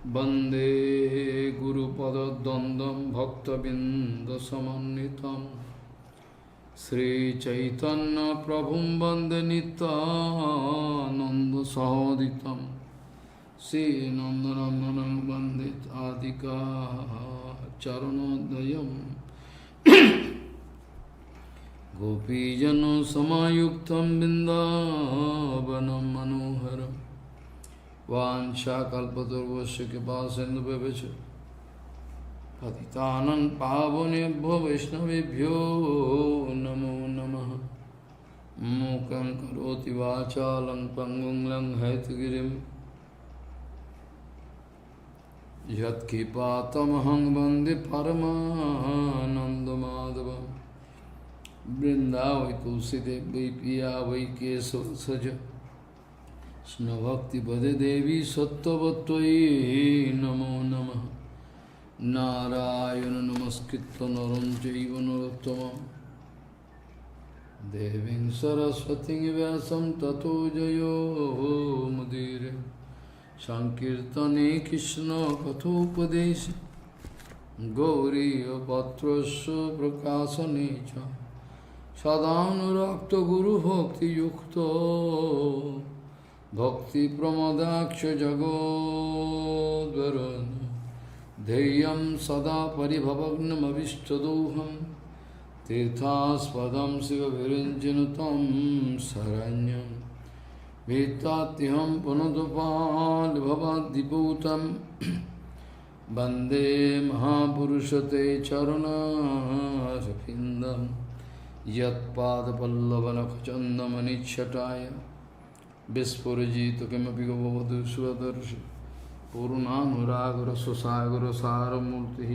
वंदे गुरुपद्वंद्वं भक्तबिंदसमन्वितं श्रीचैतन्यप्रभुं वन्दे नित्यानन्दसहोदितं श्रीनन्दनन्दनं वन्दे आदिका चरणोदयं गोपीजनसमायुक्तं बिन्दावनं मनोहरम् वाञ्छाकल्पतरुश्च कृपासिन्धुभ्यश्च पतितानं पावनेभ्यो वैष्णवेभ्यो नमो नमः। मूकं करोति वाचालं पङ्गुं लङ्घयितगिरिं यत्कृपातमहं वन्दे परमानन्दमाधवं। वृन्दावै तुलसीदेवी पिया वै केशवसज कृष्णभक्ति पदे देवी सत्त्ववत्त्वयि नमो नमः। नारायण नमस्कृत्य नरं चैव नरोत्तमं देवीं सरस्वतीं व्यासं ततो जयो मुदीरये। संकीर्तने कृष्ण कथोपदेशे गौरीयपत्रस्य प्रकाशने च सदानुरक्तो गुरुभक्तियुक्तो भक्ति प्रमदाक्ष जगोद्वरुन् ध्येयं सदा परिभवग्नमभिष्टदोहं तीर्थास्पदं शिवविरञ्जनुतं शरण्यं भीतात्यहं पुनदुपालभवाद्दिपूतं वन्दे महापुरुषते चरुणारविन्दं यत्पादपल्लवनखचन्दमनिच्छटाय विस्फुरजित किमपि गवधू स्वदर्शि पूर्णानुरागर सुसागर सारमूर्ति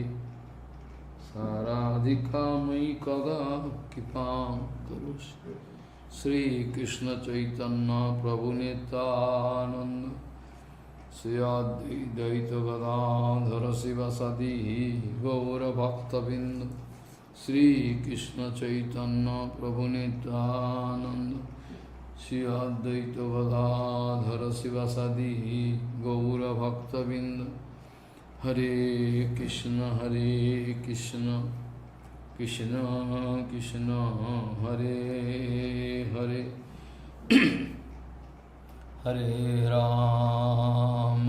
साराधिका मयि कदा कृपां करोषि। श्रीकृष्ण चैतन्य प्रभु नित्यानंद श्री अद्वैत गदाधर शिवसदि गौरभक्तबिंद। श्रीकृष्ण चैतन्य प्रभु नित्यानंद श्री अद्वैत गदाधर शिवसदि गौरभक्तबिंद। हरे कृष्ण कृष्ण कृष्ण हरे हरे हरे राम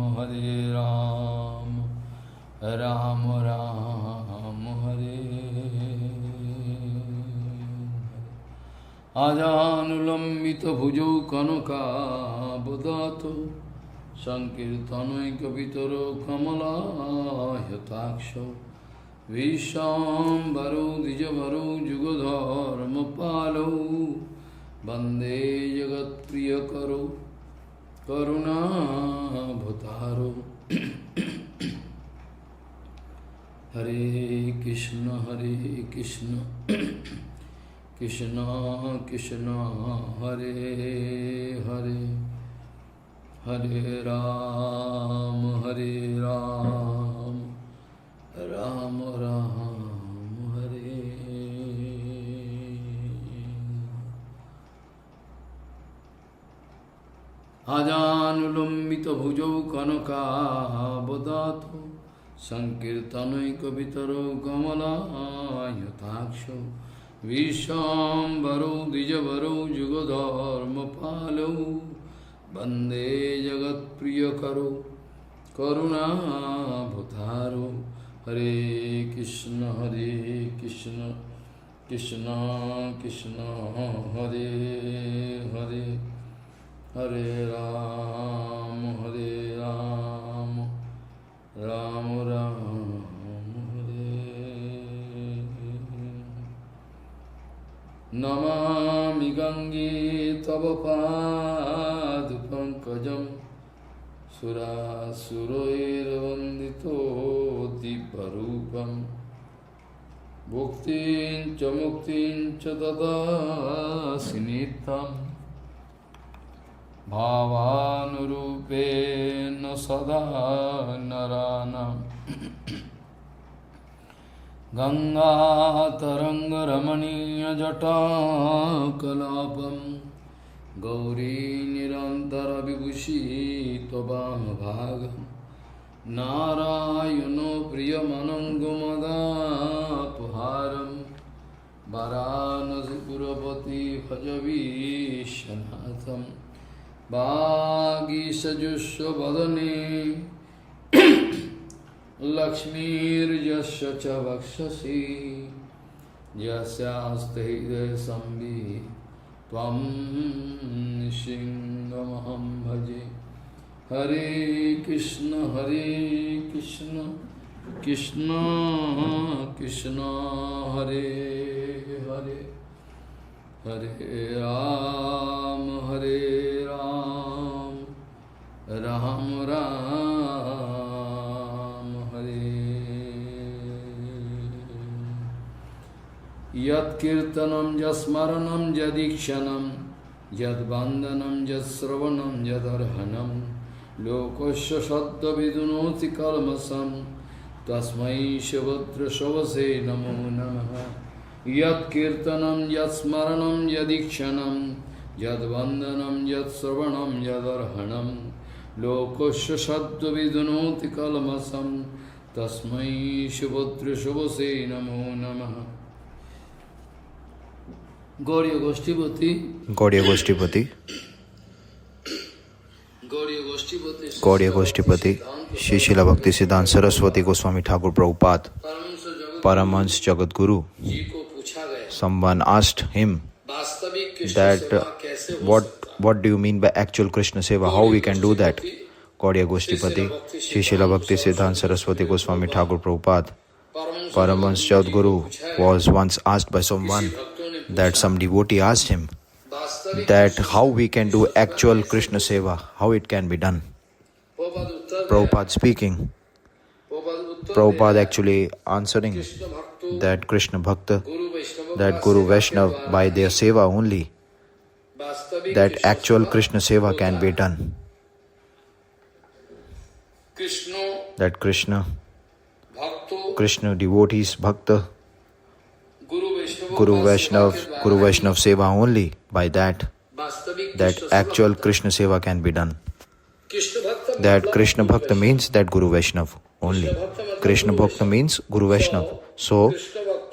राम राम हरे आजानुलंबित भुजौ कनकाबदातो संकीर्तनैकपितरो कमलायताक्षो विश्वाम्बरो द्विजवरो जुगधर्मपालो वन्दे जगत्प्रियकरो करुणाभतारो। हरे कृष्ण कृष्ण कृष्ण हरे हरे हरे राम राम राम हरे। आजानुलंबित भुजौ कनकाबदातो संकीर्तनैकपितरो कमलायताक्षो विश्वाम्बरो द्विजवरो जुगधर्मपालो वन्दे जगत्प्रियकरो करुणाभतारो। हरे कृष्ण कृष्ण कृष्ण हरे हरे हरे राम राम राम हरे। नमामि गंगे तव पादपङ्कजं सुरासुरैर्वन्दितो दिव्यरूपं मुक्तिं च ददासि नित्यं भावानुरूपेण सदा नराणां। गंगातरङ्गरमणीयजटाकलापं Gauri निरन्तरविभूषी त्ववामभागं Narayano Priyamanangumadapharam Varanasi Purapati Bhajavishanatham Bhagi Sajusya Vadane Lakshmir Jasya Chavakshasi Jasyaste Hidaya Sambi Tvam Nishingamaham Bhaje Hare Krishna Krishna Krishna Hare Hare Hare Ram Ram Ram Hare Yat Kirtanam Jasmaranam Jadikshanam Yad Bandhanam Jasravanam Yadarhanam Lokasya Shadda Vidunoti Kalmasam Tasmai Shavatra Shavase Namo Namaha Yat Kirtanam Yat Smaranam Yadikshanam Yad Vandanam Yat Sravanam Yadarhanam Lokasya Shadda Vidunoti Kalmasam Tasmai Shavatra Shavase Namo Namaha Gauriya Goshtipati Gauriya Goshtipati Shri Srila Bhakti Siddhanta Saraswati Goswami Thakur Prabhupada Paramhans Jagadguru. Someone asked him that what do you mean by actual Krishna Seva? How we can do that? Gauriya Goshtipati Shri Srila Bhakti Siddhanta Saraswati Goswami Thakur Prabhupada Paramhans Jagadguru was once asked by someone that some devotee asked him that how we can do actual Krishna Seva, how it can be done. Prabhupada speaking, Prabhupada actually answering that Krishna Bhakta, that Guru Vaishnava, by their Seva only, that actual Krishna Seva can be done. That Krishna devotees, Bhakta, Guru Vaishnava Seva only, by that actual Krishna Seva can be done. That Krishna Bhakta means that Guru Vaishnava only. Krishna Bhakta means Guru Vaishnava. So,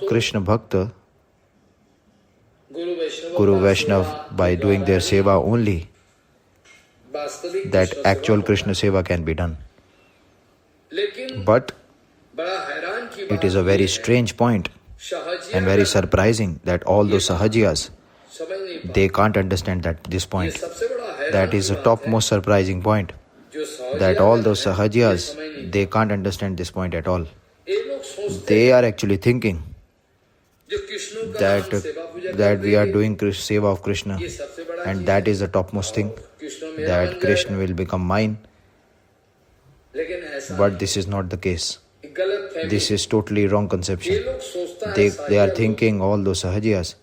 Krishna Bhakta, Guru Vaishnava, by doing their Seva only, that actual Krishna Seva can be done. But it is a very strange point and very surprising that all those Sahajiyas, they can't understand this point. That is the topmost surprising point. That all those Sahajiyas, they can't understand this point at all. They are actually thinking that we are doing Seva of Krishna, and that is the topmost thing, that Krishna will become mine. But this is not the case. This is totally wrong conception. They are thinking, all those Sahajiyas,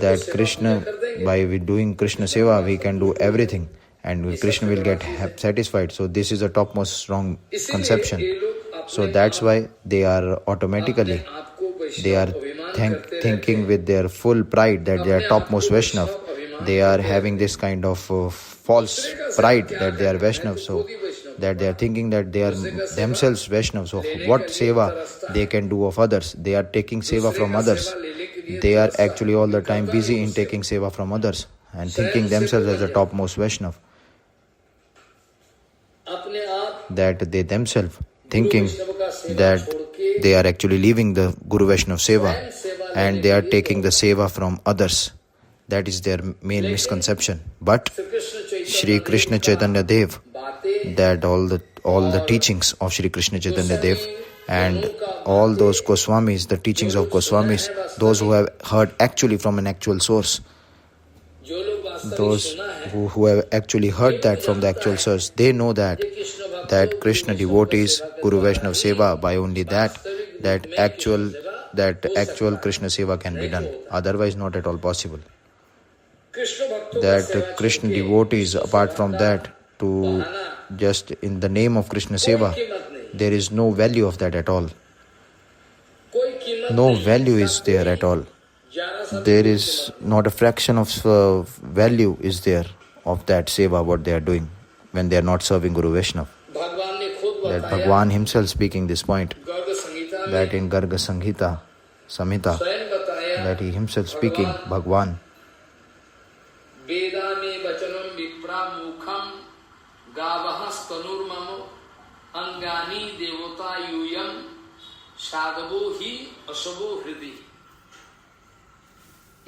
that Krishna, by doing Krishna Seva, we can do everything and Krishna will get satisfied. So this is a topmost wrong conception. So that's why they are automatically, thinking with their full pride that they are topmost Vaishnav. They are having this kind of false pride that they are Vaishnav. So that they are thinking that they are themselves Vaishnav. So what Seva they can do of others? They are taking Seva from others. They are actually all the time busy in taking Seva from others and thinking themselves as the topmost Vaishnav. That they themselves thinking that they are actually leaving the Guru Vaishnav Seva and they are taking the Seva from others. That is their main misconception. But Shri Krishna Chaitanya Dev, that all the teachings of Shri Krishna Chaitanya Dev and all those Goswamis, the teachings of Goswamis, those who have heard actually from an actual source, those who have actually heard that from the actual source, they know that Krishna devotees, Guru Vaishnava Seva, by only that actual Krishna Seva can be done. Otherwise not at all possible. That Krishna devotees, apart from that, to just in the name of Krishna Seva, there is no value of that at all. No value is there at all. There is not a fraction of value is there of that Seva, what they are doing when they are not serving Guru Vaishnava. that Bhagwan himself speaking this point, Garg Samhita that in Garga Samhita, स्वयं बताया that he himself speaking, Bhagwan, वेदा में वचनम विप्रा मुखम गावह स्तनुर्मम अंगानी देवता यूयम साधवो ही अशुभो हृदय.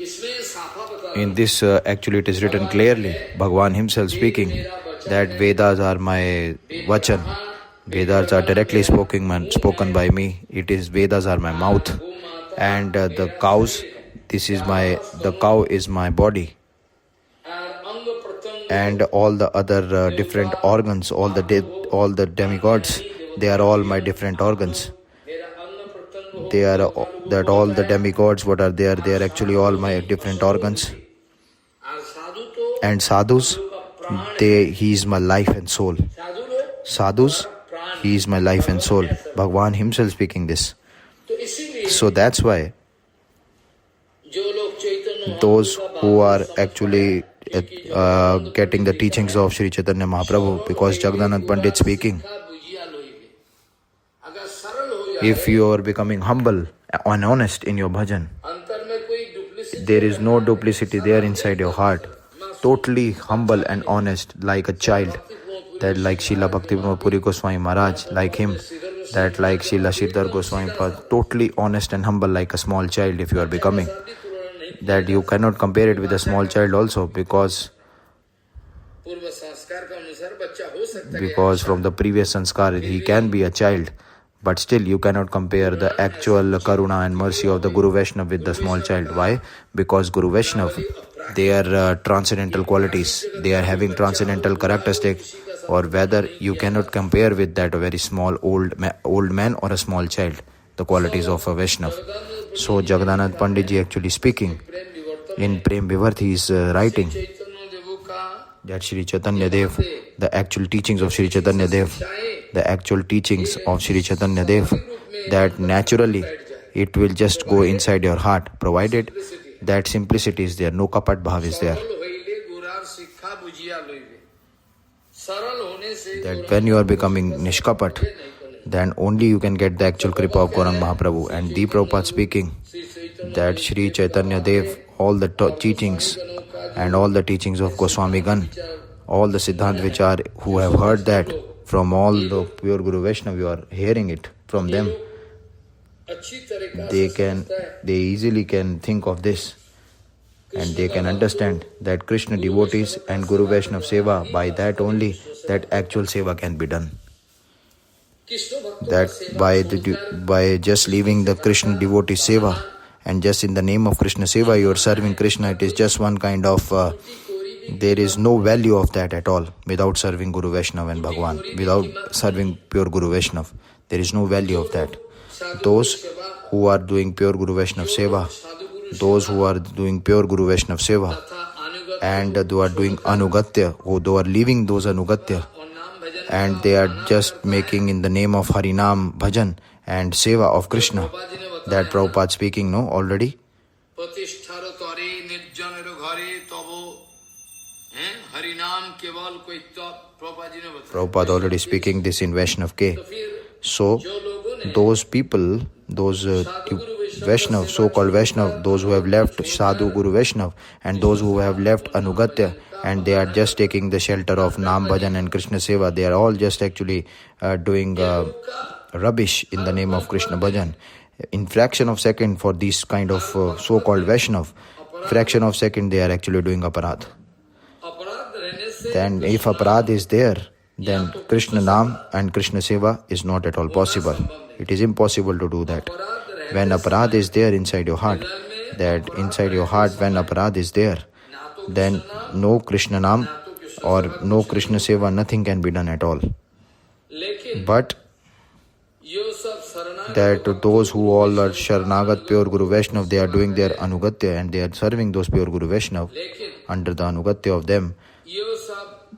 इसमें साफा बता in this actually it is written clearly, Bhagwan himself speaking, that Vedas are my vachan. Vedas are directly spoken by me. It is Vedas are my mouth, and the cows. The cow is my body, and all the other different organs, all the demigods, they are all my different organs. They are that all the demigods what are there, they are actually all my different organs. And sadhus, he is my life and soul. Sadhus, he is my life and soul. Bhagwan himself speaking this. So that's why those who are actually getting the teachings of Sri Chaitanya Mahaprabhu, because Jagdannath Pandit speaking, if you are becoming humble and honest in your bhajan, there is no duplicity there inside your heart, totally humble and honest like a child, that like Srila Bhaktivinoda Puri Goswami Maharaj, like him, that like Srila Sridhar Goswami, totally honest and humble like a small child if you are becoming, that you cannot compare it with a small child also, because from the previous sanskar he can be a child, but still you cannot compare the actual karuna and mercy of the Guru Vaishnav with the small child. Why? Because Guru Vaishnav, they are transcendental qualities, they are having transcendental characteristics, or whether you cannot compare with that a very small old man or a small child, the qualities of a Vaishnav. So Jagdannath Pandit ji actually speaking in Prem Vivarth, he is writing that Sri Chaitanya Dev, the actual teachings of Sri Chaitanya Dev, that naturally it will just go inside your heart, provided that simplicity is there, no kapat bhav is there. That when you are becoming nishkapat, then only you can get the actual kripa of Gauranga Mahaprabhu. And Deep Prabhupada speaking that Sri Chaitanya Dev, all the teachings and all the teachings of Goswami Gan, all the Siddhant Vichar, who have heard that from all the pure Guru Vaishnav, you are hearing it from them, they easily can think of this, and they can understand that Krishna devotees and Guru Vaishnav seva, by that only that actual seva can be done. That by just leaving the Krishna devotee seva and just in the name of Krishna seva you are serving Krishna, it is just one kind of there is no value of that at all. Without serving Guru Vaishnav and Bhagwan, without serving pure Guru Vaishnav, there is no value of that. Those who are doing pure Guru Vaishnav seva, and they are doing anugatya, who they are leaving those anugatya, and they are just making in the name of Harinam bhajan and seva of Krishna, that Prabhupada speaking already. Prabhupada already speaking this in Vaishnav K. So those people, those Vaishnav, so-called Vaishnav, those who have left Sadhu Guru Vaishnav and those who have left Anugatya, and they are just taking the shelter of Nam Bhajan and Krishna Seva, they are all just actually doing rubbish in the name of Krishna Bhajan. In fraction of second, for these kind of so-called Vaishnav, fraction of second they are actually doing aparadh. Then if aparadh is there, then Krishna Nam and Krishna Seva is not at all possible. It is impossible to do that. When aparadh is there inside your heart, that inside your heart when aparadh is there, then no Krishna Nam or no Krishna Seva, nothing can be done at all. But that those who all are Sharanagat pure Guru Vaishnav, they are doing their Anugatya and they are serving those pure Guru Vaishnav under the Anugatya of them.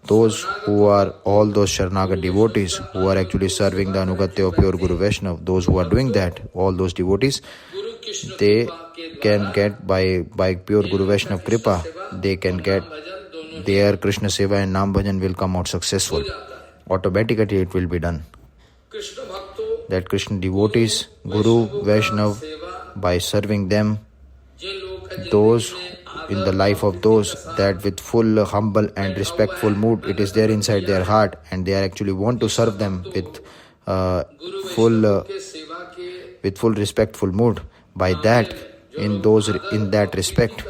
Those who are all those Sharanagat devotees who are actually serving the Anugatya of pure Guru Vaishnav, those who are doing that, all those devotees, they can get by pure Guru Vaishnav Kripa, they can get their Krishna Seva and Nam Bhajan will come out successful. Automatically it will be done. Krishna भक्तों that Krishna devotees, Guru, Vaishnav, by serving them, जिन लोग का those in the life of those that with full humble and respectful mood it is there inside their heart, and they actually want to serve them with full के सेवा के with full respectful mood. By that, in that respect,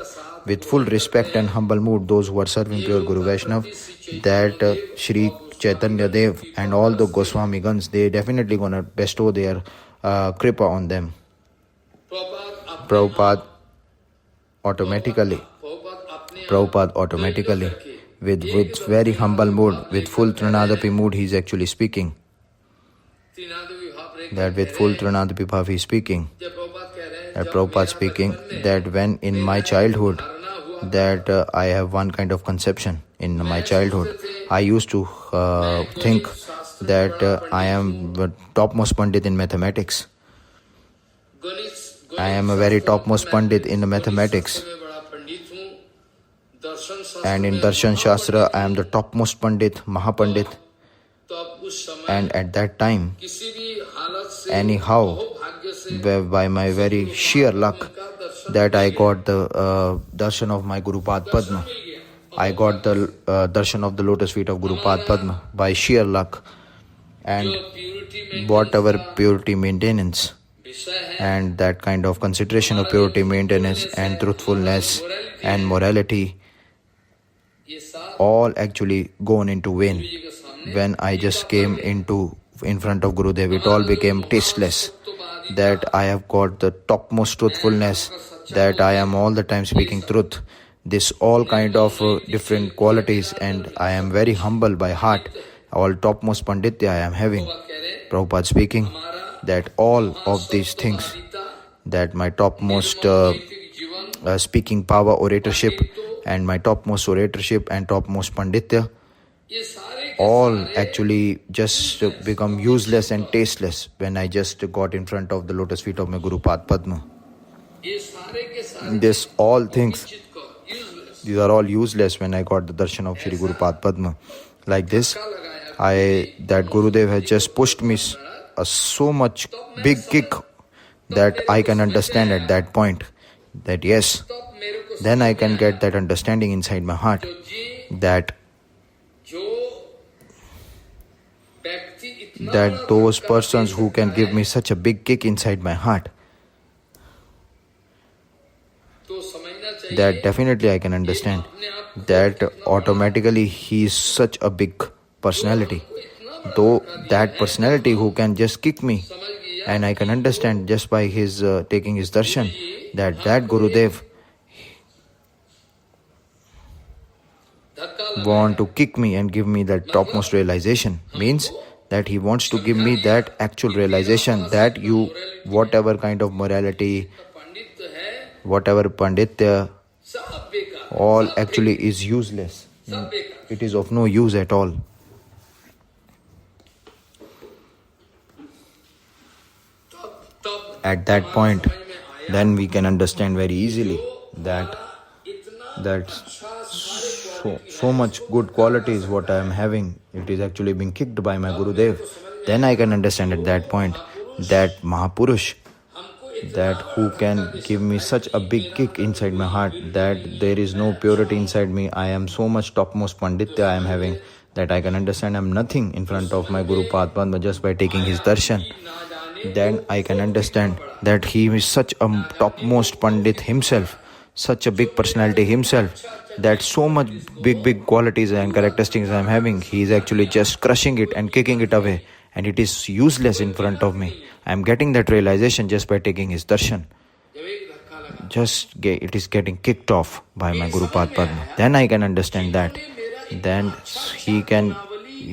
with full respect and humble mood, those who are serving pure Guru Vaishnav, that Shri Chaitanya Dev and all the Goswami Gans, they definitely gonna bestow their kripa on them. Prabhupada automatically, with very humble mood, with full Trinadapi mood, he is actually speaking. That with full Trinadapi bhav he is speaking. That Prabhupada speaking that when in my childhood, that I have one kind of conception in my childhood. I used to think that I am the topmost Pandit in mathematics. I am a very topmost Pandit in the mathematics. And in Darshan Shastra, I am the topmost Pandit, Mahapandit. And at that time, anyhow, by my very sheer luck, that I got the darshan of my Guru Pad Padma. I got the darshan of the lotus feet of Guru Pad Padma by sheer luck. And whatever purity maintenance and that kind of consideration of purity maintenance and truthfulness and morality, all actually gone into vain. When I just came in front of Gurudev, it all became tasteless. That I have got the topmost truthfulness, that I am all the time speaking truth. This all kind of different qualities, and I am very humble by heart. All topmost Panditya I am having. Prabhupada speaking that all of these things, that my topmost speaking power, oratorship, and my topmost oratorship and topmost Panditya, all actually just become useless and tasteless when I just got in front of the lotus feet of my Guru Pad Padma. This all things, these are all useless when I got the darshan of Shri Guru Pad Padma. Like this, that Gurudev has just pushed me so much big kick that I can understand at that point. That yes, then I can get that understanding inside my heart, that those persons who can give me such a big kick inside my heart, that definitely I can understand that automatically he is such a big personality. Though that personality who can just kick me, and I can understand just by his taking his darshan, that Gurudev want to kick me and give me that topmost realization, means that he wants to give me that actual realization that whatever kind of morality, whatever panditya, all actually is useless. It is of no use at all. At that point, then we can understand very easily that so much good qualities what I am having, it is actually being kicked by my Gurudev. Then I can understand at that point that Mahapurush, that who can give me such a big kick inside my heart, that there is no purity inside me. I am so much topmost Panditya I am having, that I can understand I am nothing in front of my Guru Pad Padma just by taking his darshan. Then I can understand that he is such a topmost Pandit himself, such a big personality himself, that so much big qualities and characteristics I am having, he is actually just crushing it and kicking it away, and it is useless in front of me. I am getting that realization just by taking his darshan. It is getting kicked off by my Guru Pad Padma. Then I can understand that. Then he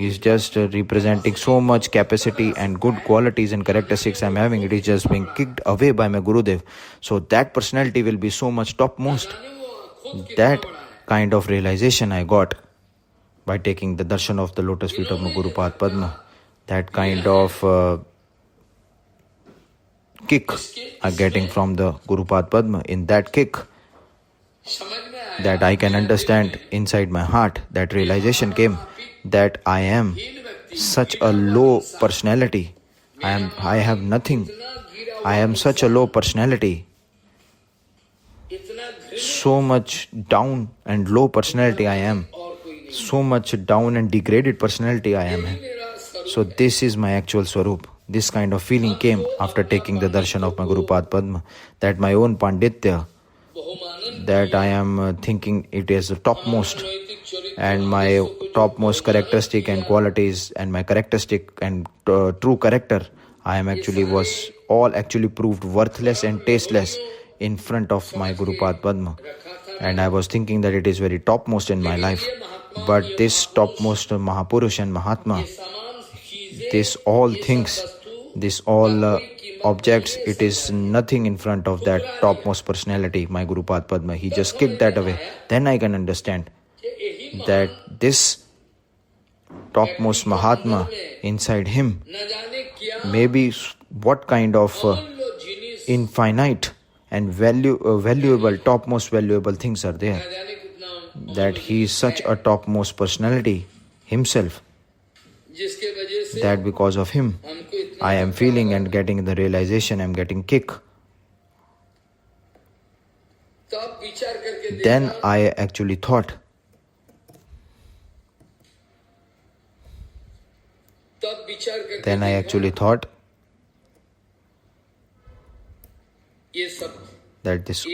is just representing so much capacity and good qualities and characteristics I am having. It is just being kicked away by my Gurudev. So that personality will be so much topmost. That kind of realization I got by taking the darshan of the lotus feet of my Guru Pad Padma. That kind of kick I am getting from the Guru Pad Padma. In that kick, that I can understand inside my heart, that realization came that I am such a low personality I have nothing. I am such a low personality. So much down and low personality I am. So much down and degraded personality I am. So this is my actual Swarup. This kind of feeling came after taking the darshan of my Guru Pad Padma, that my own Panditya, that I am thinking it is the topmost, and my topmost characteristic and qualities and my characteristic and true character, I am actually was all actually proved worthless and tasteless in front of my Guru Pad Padma. And I was thinking that it is very topmost in my life. But this topmost Mahapurush and Mahatma, this all things, this all objects, it is nothing in front of that topmost personality, my Guru Pad Padma. He just kicked that away. Then I can understand that this topmost Mahatma inside him, maybe what kind of infinite and valuable, topmost valuable things are there, that he is such a topmost personality himself, that because of him I am feeling and getting the realization, I am getting kick. Then I actually thought, that this is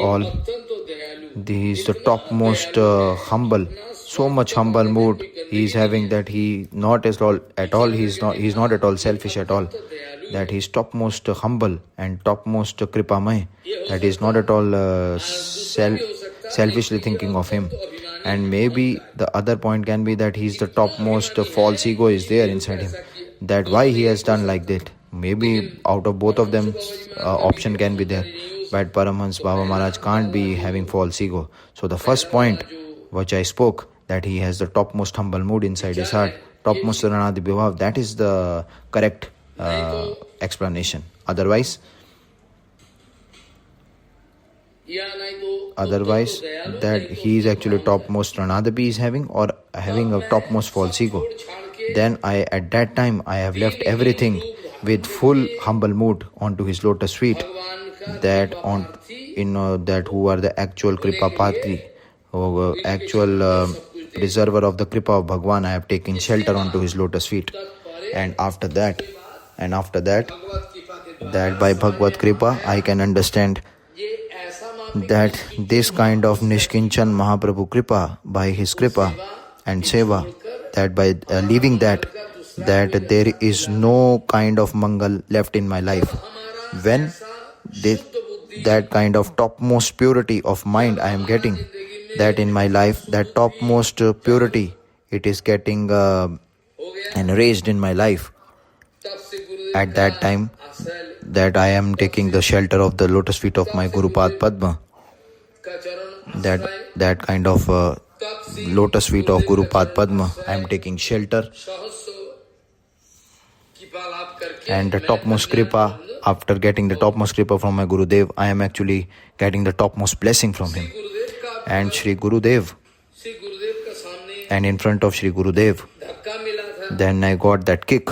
the topmost humble, so much humble mood he is having, that he not at all he is not at all selfish at all, that he is topmost humble and topmost kripamay, that he is not at all selfishly thinking of him. And maybe the other point can be that he is the topmost false ego is there inside him, that why he has done like that. Maybe out of both of them option can be there, but Paramhans Baba Maharaj can't be having false ego. So the first point which I spoke, that he has the topmost humble mood inside his heart, topmost Ranadi Bhivav, that is the correct explanation. Otherwise that he is actually topmost Ranadabi is having, or having a topmost false ego. Then at that time I have left everything with full humble mood onto his lotus feet, that who are the actual Kripa Patri, actual preserver of the Kripa of Bhagwan. I have taken shelter onto his lotus feet. And after that, that by Bhagavad Kripa I can understand that this kind of Nishkinchan Mahaprabhu Kripa, by his Kripa and Seva, that by leaving that there is no kind of Mangal left in my life. When that kind of topmost purity of mind I am getting, that in my life, that topmost purity, it is getting enraged in my life. At that time, that I am taking the shelter of the lotus feet of my Guru Pad Padma, that kind of lotus feet of Guru Pad Padma, I am taking shelter. And the topmost kripa, after getting the topmost kripa from my Gurudev, I am actually getting the topmost blessing from him. And Shri Gurudev, and in front of Shri Gurudev, then I got that kick.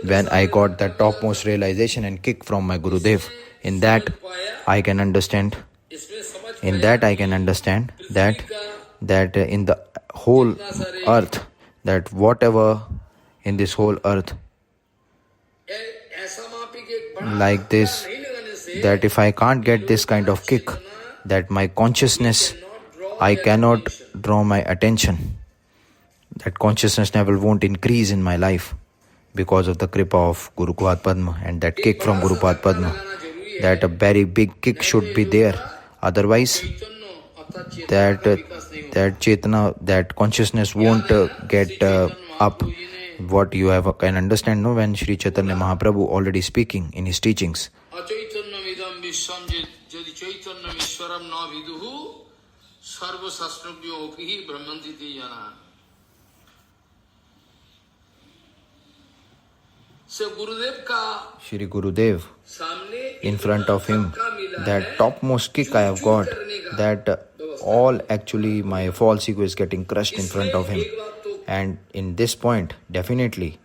When I got that topmost realization and kick from my Gurudev, in that I can understand that in the whole earth, that whatever in this whole earth like this, that if I can't get this kind of kick, that my consciousness, I cannot draw my attention, that consciousness level won't increase in my life because of the kripa of Guru Pad Padma and that kick from Guru Pad Padma, that a very big kick should be there. Otherwise, that Chetana, that consciousness won't get up. What you can understand, no, when Sri Chaitanya Mahaprabhu already speaking in his teachings, Shri Gurudev, in front of him, that topmost kick I have got, that all actually my false ego is getting crushed in front of him. And in this point, definitely,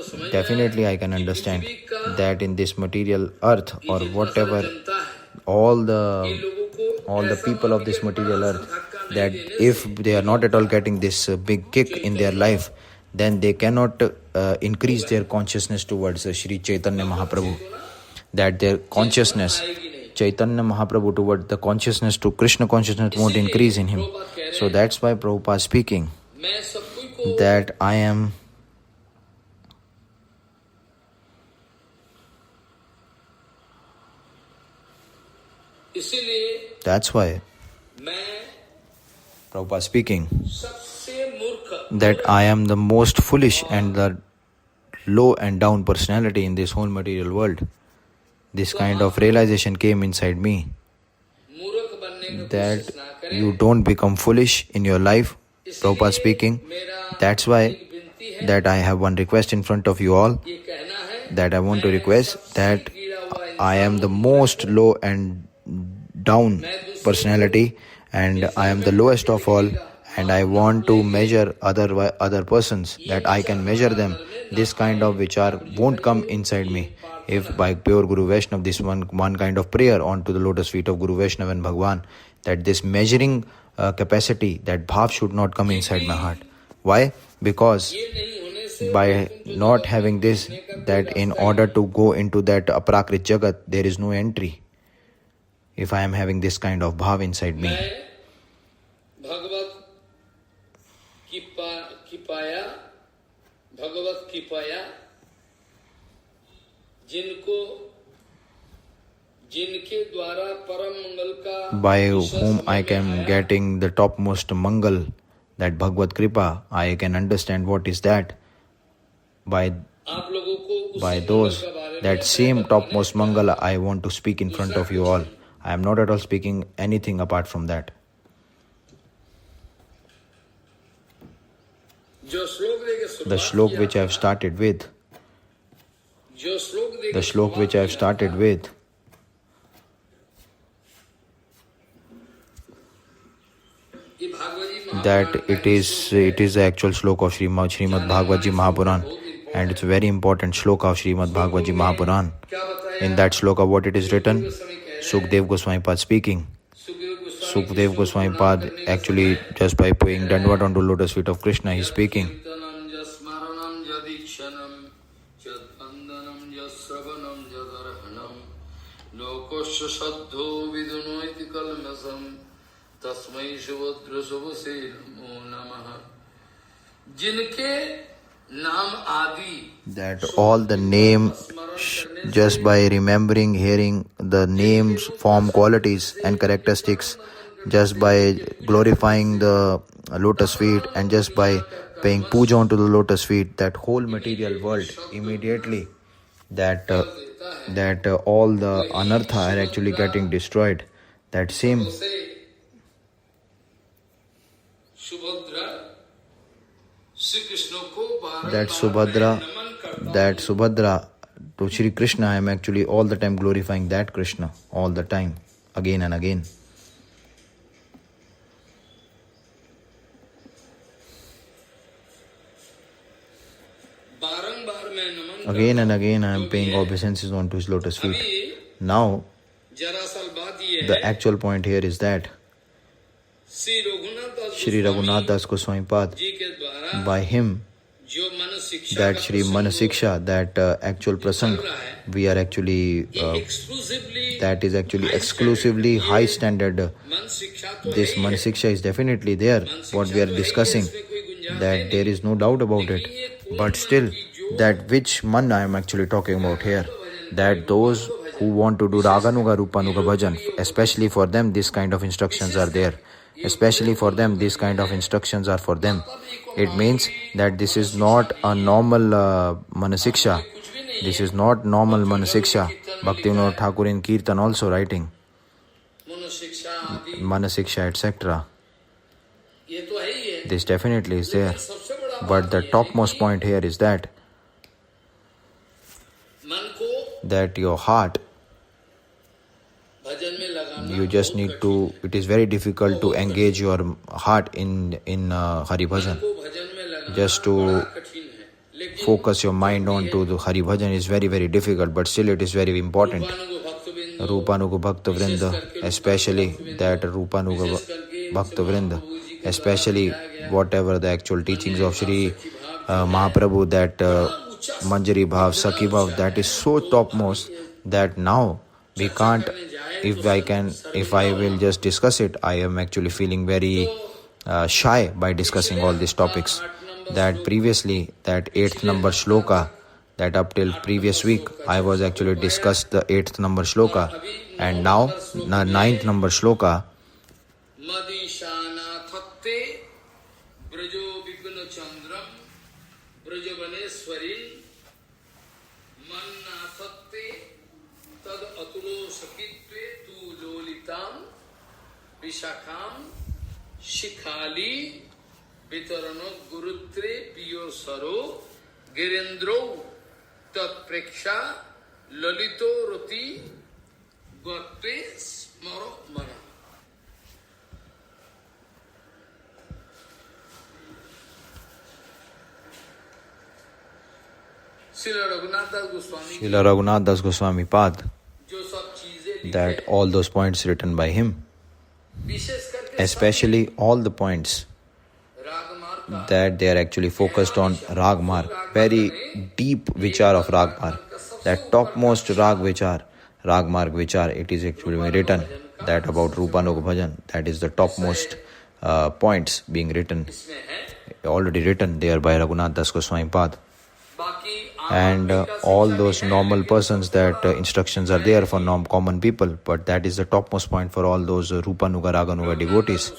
तो समझ में definitely I can कि understand पृथ्वी का that in this material earth ये or जितना whatever सारा जनता है, all in the लोगों को all the ऐसा people of this market material बड़ा सा earth, धक्का नहीं that देने if से they are not at all getting this big kick in their life, then they cannot increase their consciousness towards Shri Chaitanya Mahaprabhu, that their consciousness Chaitanya Mahaprabhu toward the consciousness to Krishna consciousness won't increase in him. So that's why Prabhupada is speaking मैं सब कोई को that I am इसीलिए that's why मैं Prabhupada is speaking सबसे मूर्ख that I am the most foolish and the low and down personality in this whole material world. This kind of realization came inside me मूर्ख बनने का that कोशिश ना करें. you don't become foolish in your life. Prabhupada speaking. That's why विनती है, that I have one request in front of you all, ये कहना है that I want to request that I am the most low and down personality and I am the lowest of all, and I want to measure other persons, that I can measure them. This kind of vichar won't come inside me if by pure Guru Vaishnav, this one kind of prayer onto the lotus feet of Guru Vaishnav and Bhagwan, that this measuring capacity, that bhav should not come inside my heart. Why? Because ये नहीं होने से by not having this, that in order to go into that aprakrit jagat, there is no entry. If I am having this kind of bhav inside me, मैं भगवत की पाया जिनके द्वारा परम मंगल का by whom I am getting the topmost mangal, that Bhagavad Kripa, I can understand what is that. By आप लोगों को by those, that same topmost mangala I want to speak in front of you all. I am not at all speaking anything apart from that. जो श्लोक देके The shlok which I have started with, जो श्लोक देके the shlok which I have started with, ये भागवत जी that it is the actual shlok of Srimad Bhagavad Ji Mahapuran, and it's a very important shloka of Srimad Bhagavad Ji Mahapuran. क्या बताया In that shloka, what it is written, Sukdev Goswami Pad speaking. Sukdev Goswami Pad, actually just by paying Dandvat onto lotus feet of Krishna, he is speaking. जिनके नाम आदि That all the name, just by remembering, hearing the names, form, qualities and characteristics, just by glorifying the lotus feet and just by paying puja onto the lotus feet, that whole material world immediately, that all the anartha are actually getting destroyed. That same Subhadra to Shri Krishna, I am actually all the time glorifying that Krishna, all the time, again and again. Again and again I am paying obeisances onto his lotus feet. Now, the actual point here is that Shri Raghunath Das Goswami Pad, by him, that Shri Manasiksha, that actual prasang, we are actually, that is actually exclusively high standard. This Manasiksha is definitely there, what we are discussing, that there is no doubt about it. But still, that which man I am actually talking about here, that those who want to do Raganuga Rupanuga Bhajan, especially for them this kind of instructions are there. Especially for them, these kind of instructions are for them. It means that this is not a normal Manasiksha. This is not normal Manasiksha. Bhaktivinoda Thakur in Kirtan also writing Manasiksha, etc. This definitely is there. But the topmost point here is that your heart, you just need to, it is very difficult to engage your heart in Hari Bhajan. Just to focus your mind on to the Hari Bhajan is very, very difficult, but still it is very important. Rupanuga Bhakta Vrinda, especially that Rupanuga Bhakta Vrinda, especially whatever the actual teachings of Shri Mahaprabhu, that Manjari Bhav, Sakhi Bhav, that is so topmost that now we can't, if I will just discuss it, I am actually feeling very shy by discussing all these topics. That previously, that 8th number shloka, that up till previous week, I was actually discussed the 8th number shloka, and now 9th number shloka. Madishana Thakte Brajo Vipina Chandram Brajavaneswarin Manna Thakte Tad Atulo Sakitve Tu Lolitam Vishakham Shikhali Vitarano Gurutre Piyo Saro Girendro Tat Preksha Lalito Roti Gatve Smaro Mana. Srila Raghunath Das Goswami Pad, that all those points written by him, especially all the points that they are actually focused on Rag Marg, very deep vichar of Rag Marg, that topmost Rag Vichar, Rag Marg Vichar, it is actually written that about Rupanuga Bhajan, that is the topmost points being written, already written there by Raghunath Das Goswami Pad. And all those normal persons, that instructions are there for common people, but that is the topmost point for all those Rupanuga Raganuga devotees,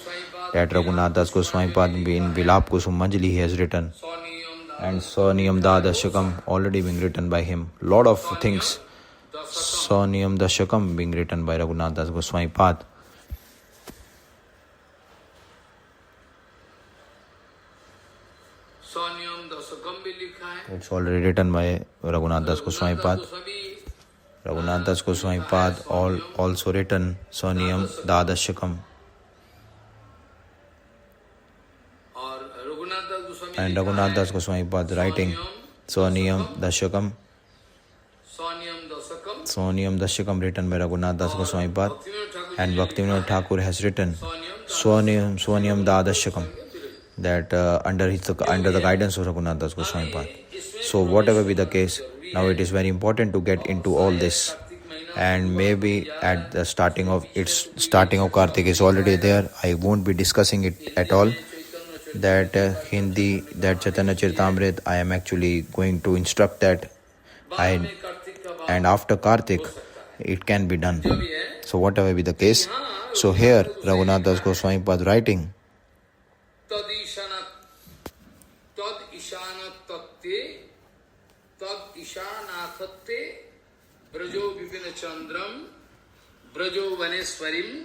that Raghunath Das Goswami Pad in Vilap Kusum Manjali he has written, and Soniyam Dashakam already being written by him. Lot of things, Soniyam Dashakam being written by Raghunath Das Goswami Pad. It's already written by Raghunath Das Goswami Pad. Raghunath Das Goswami Pad also written Soniyam Dadashakam. And Raghunath Das Goswami Pad writing Soniyam Dashakam. Soniyam Dashakam written by Raghunath Das Goswami Pad. And Bhaktivinoda Thakur has written Soniyam Dadashakam, that under the guidance of Raghunath Das Goswami Pad. So whatever be the case, now it is very important to get into all this, and maybe at the starting of Kartik is already there. I won't be discussing it at all. That Hindi, that Chaitanya Charitamrita, I am actually going to instruct that, and after Kartik it can be done. So whatever be the case, so here Raghunath Das Goswami Pad writing Tad Ishanathatte Brajo Vipina Chandram Brajo Vaneswarim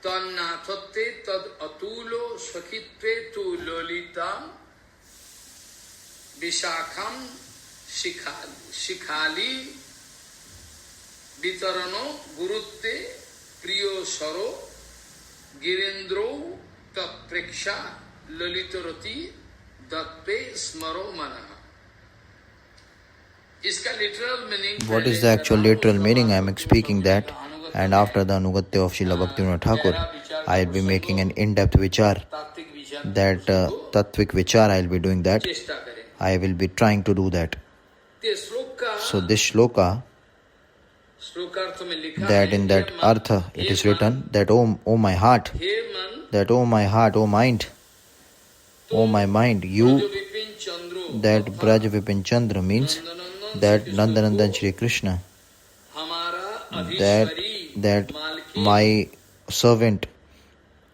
Tannathatte Tad Atulo Shakitve Tu Lolitam Vishakham Shikhali Vitarano Gurutte Priyo Saro Girendro Tat Preksha Lalitarati Datpe Smaro Manaha. What is the actual literal meaning? I am speaking that, and after the Anugatya of Srila Bhaktivinoda Thakur, I will be making an in-depth vichar, that Tattvik vichar, I will be doing that. I will be trying to do that. So this shloka, that in that artha it is written that O my heart, that O my heart, O mind, O my mind, you, that Braj Vipin Chandra means that Nandanandan Shri Krishna, that my servant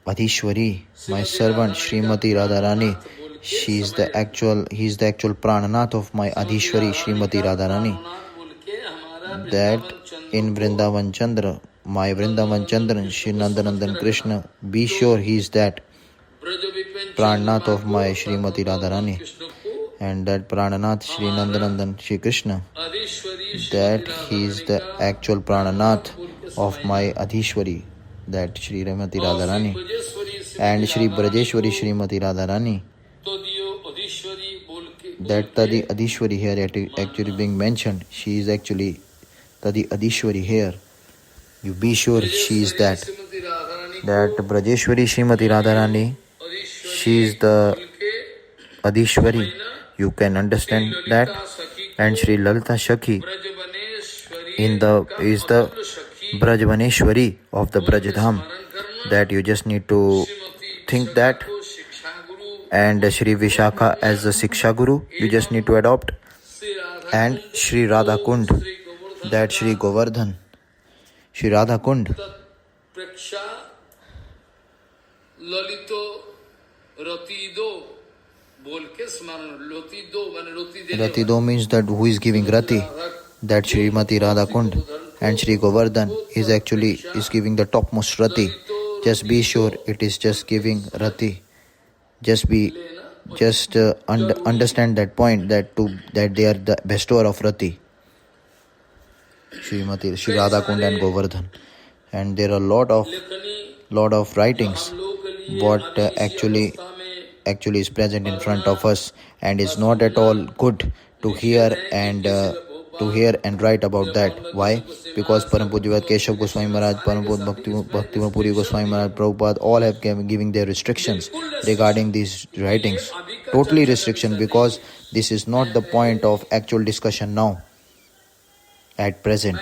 Adhishwari, my servant Srimati Radharani, he is the actual prananath of my Adhishwari Srimati Radharani, that in Vrindavan Chandra, my Vrindavan Chandra, Shri Nandanandan Krishna, be sure he is that prananath of my Srimati Radharani, and that prananath Shri Nandanandan Shri Krishna, that he is the actual prananath of my Adhishwari, that Shri Ramati Radharani, and Shri Brajeshwari Srimati Radharani, that Tadi Adishwari here actually being mentioned, she is actually Tadi Adishwari here. You be sure she is that. That Brajeshwari Srimati Radharani, she is the Adishwari. You can understand that. And Sri Lalita Shakhi is the Brajvaneshwari of the Brajadham. That you just need to think that. And Sri Vishakha as the Siksha Guru, you just need to adopt. And Sri Radha Kund, that Sri Govardhan, Sri Radha Kund. Ratido means that who is giving Rati, that Srimati Radha Kund. And Sri Govardhan is giving the topmost Rati. Just be sure it is just giving Rati. Understand that point, that they are the bestower of Rati, Sri Radha Kund and Govardhan. And there are lot of writings what actually is present in front of us, and is not at all good to hear and write about that. Why? Because Param Pujya Keshav Goswami Maharaj, Param Bhaktivinoda Puri Goswami Maharaj, Prabhupada, all have giving their restrictions regarding these writings. Totally restriction, because this is not the point of actual discussion now, at present.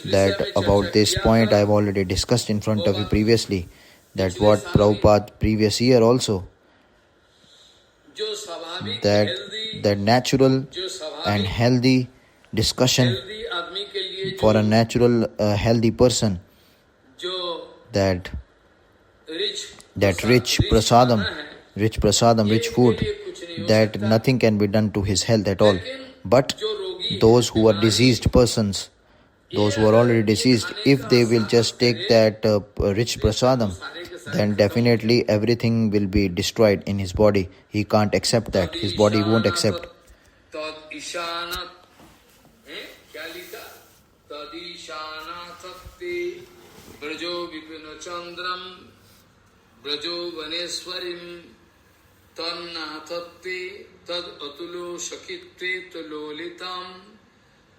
That about this point I have already discussed in front of you previously, that what Prabhupada previous year also, that natural and healthy discussion for a natural healthy person, that rich prasadam, rich food, that nothing can be done to his health at all. But those who are diseased persons, those who are already deceased, if they will just take that rich prasadam, then definitely everything will be destroyed in his body. He can't accept that. His body won't accept. Brajo Vipina Chandram Brajo Vaneswarim Tanna Tatte Tad Atulo Shakitte Tulolitam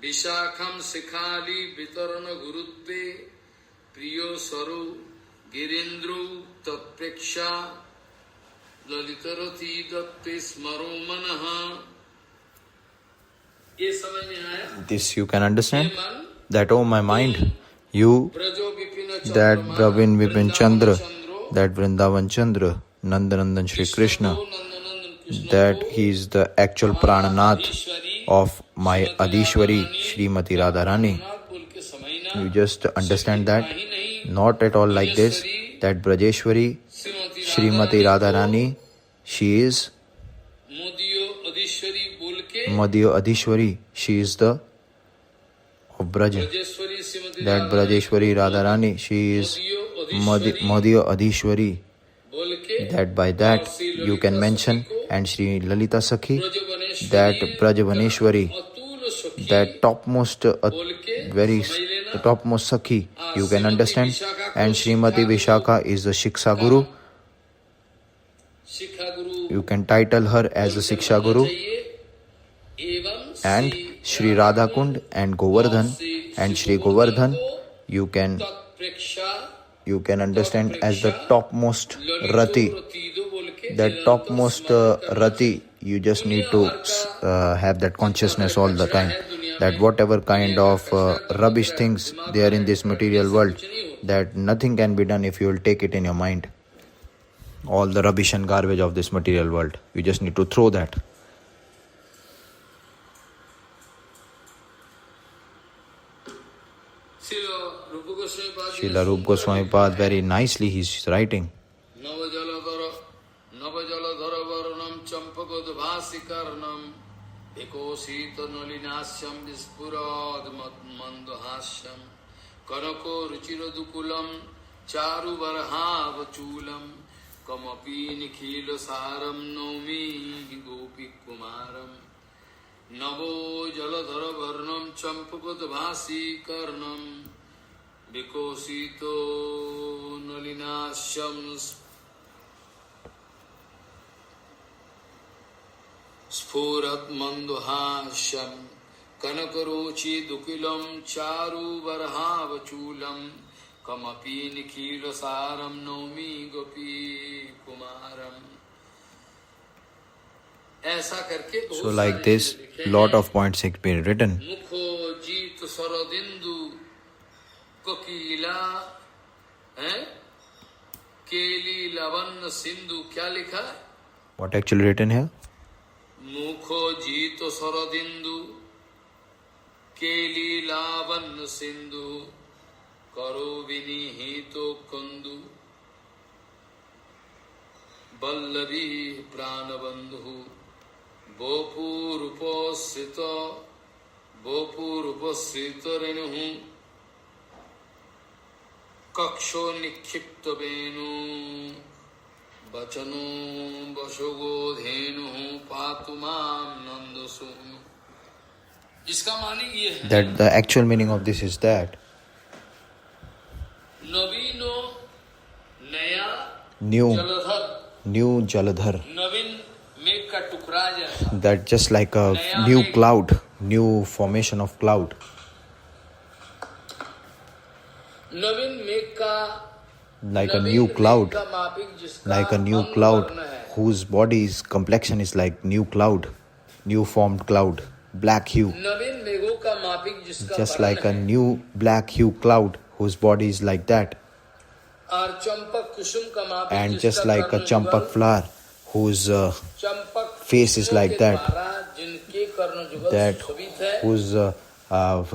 Vishakham Sikhali Vitarana Gurutte Priyo Saru Girindru Tatpreksha Lalitarati Datte Smaro Manaha. This you can understand? That, oh my mind, you, that Bravin Vipin Chandra, that Vrindavan Chandra, Nandanandan Shri Krishna, that he is the actual Prananath of my Adishwari, Srimati Radharani. You just understand that? Not at all like this, that Brajeshwari, Srimati Radharani, she is Madhyo Adishwari, she is the of Braja. That Brajeshwari Radharani, she is Madhyo Adishwari. That by that you can mention. And Sri Lalita Sakhi, that Brajavaneshwari, that topmost topmost Sakhi, you can understand. And Srimati Vishakha is the Shiksha Guru. You can title her as a Siksha Guru. And Sri Radha Kund and Govardhan, and Sri Govardhan you can understand as the topmost Rati. That topmost Rati, you just need to have that consciousness all the time, that whatever kind of rubbish things there in this material world, that nothing can be done if you will take it in your mind. All the rubbish and garbage of this material world, you just need to throw that. Srila Rupa Goswami Pad, very nicely he is writing. Navajaladhara Varnam Champagodvasikarnam Ekosita Nolinasyam Vispurad Mandohasyam Kanako Ruchiradukulam Charu Varhavachulam Kamapi Nikhila Saram Nomi Gopi Kumaram Navo Jaladhara Varnam Champagodvasikarnam Ekosito Nolinasyam स्फुरत मंदहास्यम कनकरुचि दुकिलम चारु बरहावचूलम कमपि निखिल सारम नौमी गोपी कुमारम। ऐसा करके So like this, lot of points have been written. मुखो जीत सरदिंदु कोकिला है केली लवन सिंधु, क्या लिखा है? What actually written here? मुखो जीत सरदिंदु केली लावन सिंधु करो विनिहितो कुंदु वल्लभी प्राणबंधु बोपुरुपस्थित रेणु कक्षो निक्षिप्त वेणु वचनो वशोगो धेनु पातु माम नंदसु। इसका मानी ये है That the actual meaning of this is that नवीनो नया new जलधर Jaladhar, नवीन मेघ का टुकड़ा जैसा, that just like a new cloud, new formation of cloud, नवीन मेघ का like a new cloud, का मापिक जिसका like a new अंग cloud वर्ण है, whose body's complexion is like new cloud, new formed cloud, black hue, नवीन मेघों का मापिक जिसका just वर्ण like a है, new black hue cloud whose body is like that, और चंपक कुसुम का मापिक and जिसका just like a Karna champak युगल, flower whose Champak face is फूलों like के that, द्वारा जिनके कर्ण युगल that सुशोभित है, whose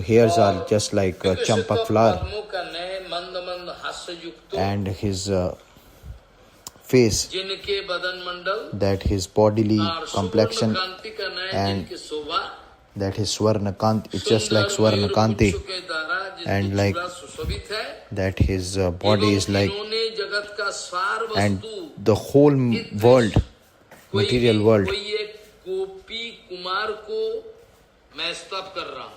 hairs are just like a विकसित champak flower, पद्मों का नए मंद मंद हास्य युक्त, and his face, जिनके बदन मंडल that his bodily और सुवर्ण complexion, कांति का नए and जिनकी शोभा, that his Swarna Kanti, it's just like सुंदर Swarna मयूर Kanti, पुच्छ के द्वारा जिनकी and like चूड़ा सुशोभित है, that his body is like, इन्होंने जगत का सार and वस्तु the whole world, कोई material world, कोई एक गोपी कुमार को मैं स्तव कर रहा हूँ,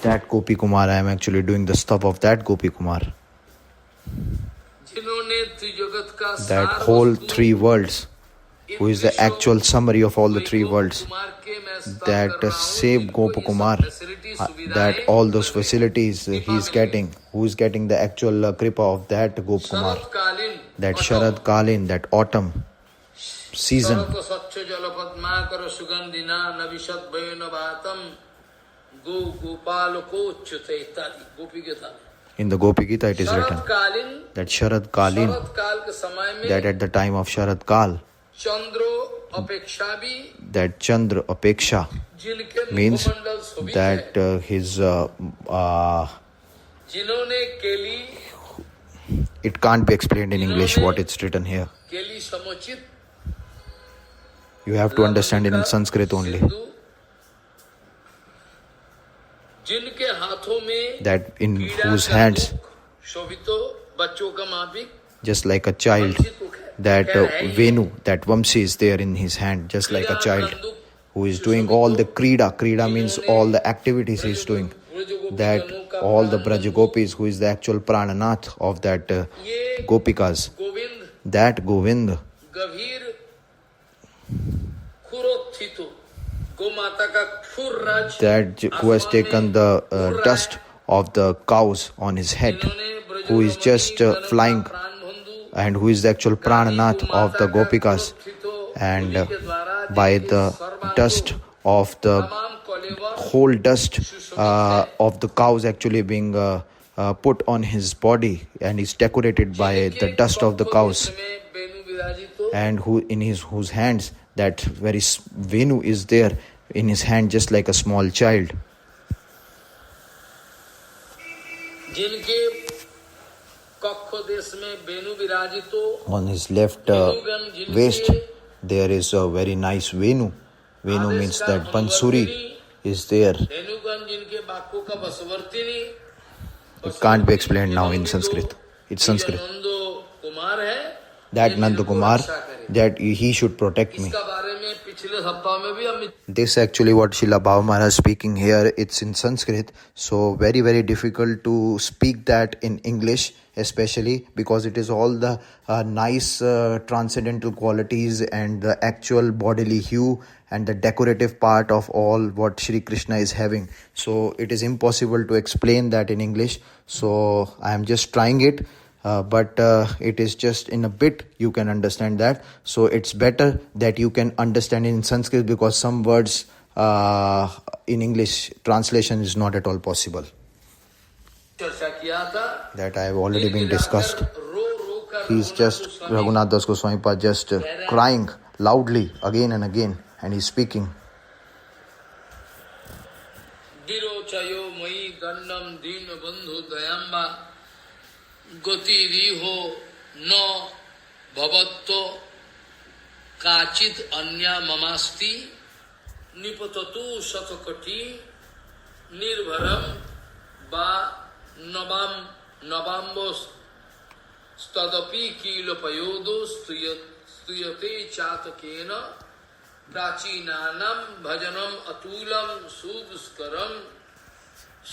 that Gopi Kumar, I am actually doing the stuff of that Gopi Kumar, जिन्होंने त्रिजगत का that सार whole वस्तु, three worlds, who is the actual summary of all the three worlds, Kumar के मैं स्तव that कर रहा हूँ, save जिनको Gopa ये सब Kumar, facility, that सुविधाएं all those मिल रही हैं। facilities he is getting, who is getting the actual kripa of that Gopa Kumar, शरत्कालीन that Sharad Kalin, that autumn season, शरत स्वच्छ जलपद्माकर सुगंधिना नविशत वैनवातम गो गोपाल को च्युते इत्यादि गोपी गीता में in the Gopi Gita it is written, शरत्कालीन that Sharad Kalin, शरत काल के समय में that at the time of Sharad Kal, Chandro अपेक्षा भी that Chandra Apeksha जिनके means मुखमंडल शोभित that है, his, जिन्होंने केली it can't be explained in English what it's written here. केली समुचित You have to understand it in Sanskrit only. Sindhu, जिनके हाथों में That in कीड़ा whose का hands, मुख शोभितो बच्चों का मापिक just like a child, that Venu, that Vamsi is there in his hand, just like a child, who is doing all the Krida. Krida means all the activities he is doing. That all the Brajagopis, who is the actual Prananath of that Gopikas, Govind that Govind, गभीर खुरोत्थितो गो माता का खुर राज that who has taken the dust of the cows on his head, who is just flying, and who is the actual Prananath of the Gopikas, and by the dust of the whole dust of the cows actually being put on his body, and is decorated by the dust of the cows, and who in his whose hands that very Venu is there in his hand, just like a small child. जिनके कक्ष देश में वेणु विराजितो On his left waist there is a very nice Venu. Venu means that Bansuri is there. वेणुगण जिनके बाकों का वशवर्तिनी It can't be explained now in Sanskrit. It's Sanskrit. नंदो कुमार है That Nanda Kumar, रक्षा करे। that he should protect me. इसका बारे में पिछले सप्ताह में भी हम This actually what Srila Bhava Maharaj is speaking here, it's in Sanskrit, so very very difficult to speak that in English, especially because it is all the nice transcendental qualities and the actual bodily hue and the decorative part of all what Shri Krishna is having. So it is impossible to explain that in English, so I am just trying it. But it is just in a bit you can understand that. So it's better that you can understand in Sanskrit, because some words in English translation is not at all possible. चर्चा किया था That I have already been discussed. रो रो कर He is just, Raghunath Das Goswami Pad just crying loudly again and again, and he is speaking. विरोचयो मयि गण्डम दीन बंधु दयाम्बा गति रिहो न भवत्तो काचित अन्या ममास्ति निपततु शतकटी निर्भरम बा नवाम्बोस तदपि कीलपयोदो स्तुयते चातकेन प्राचीनानां भजनम अतुलम सुदुष्करम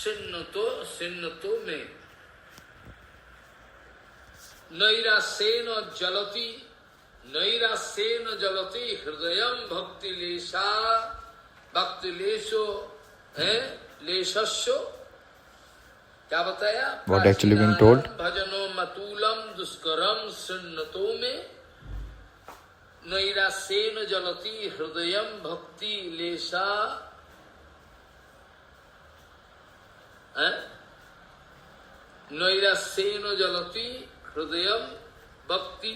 सिन्नतो में नैरास्येन जलति हृदयं भक्तिलेशो है लेशस्यो। क्या बताया? What actually been told? भजनो मतुलम दुष्करम सिन्नतो में नैरास्येन जलति हृदयं भक्तिलेशा नैरास्येन जलति हृदयं भक्ति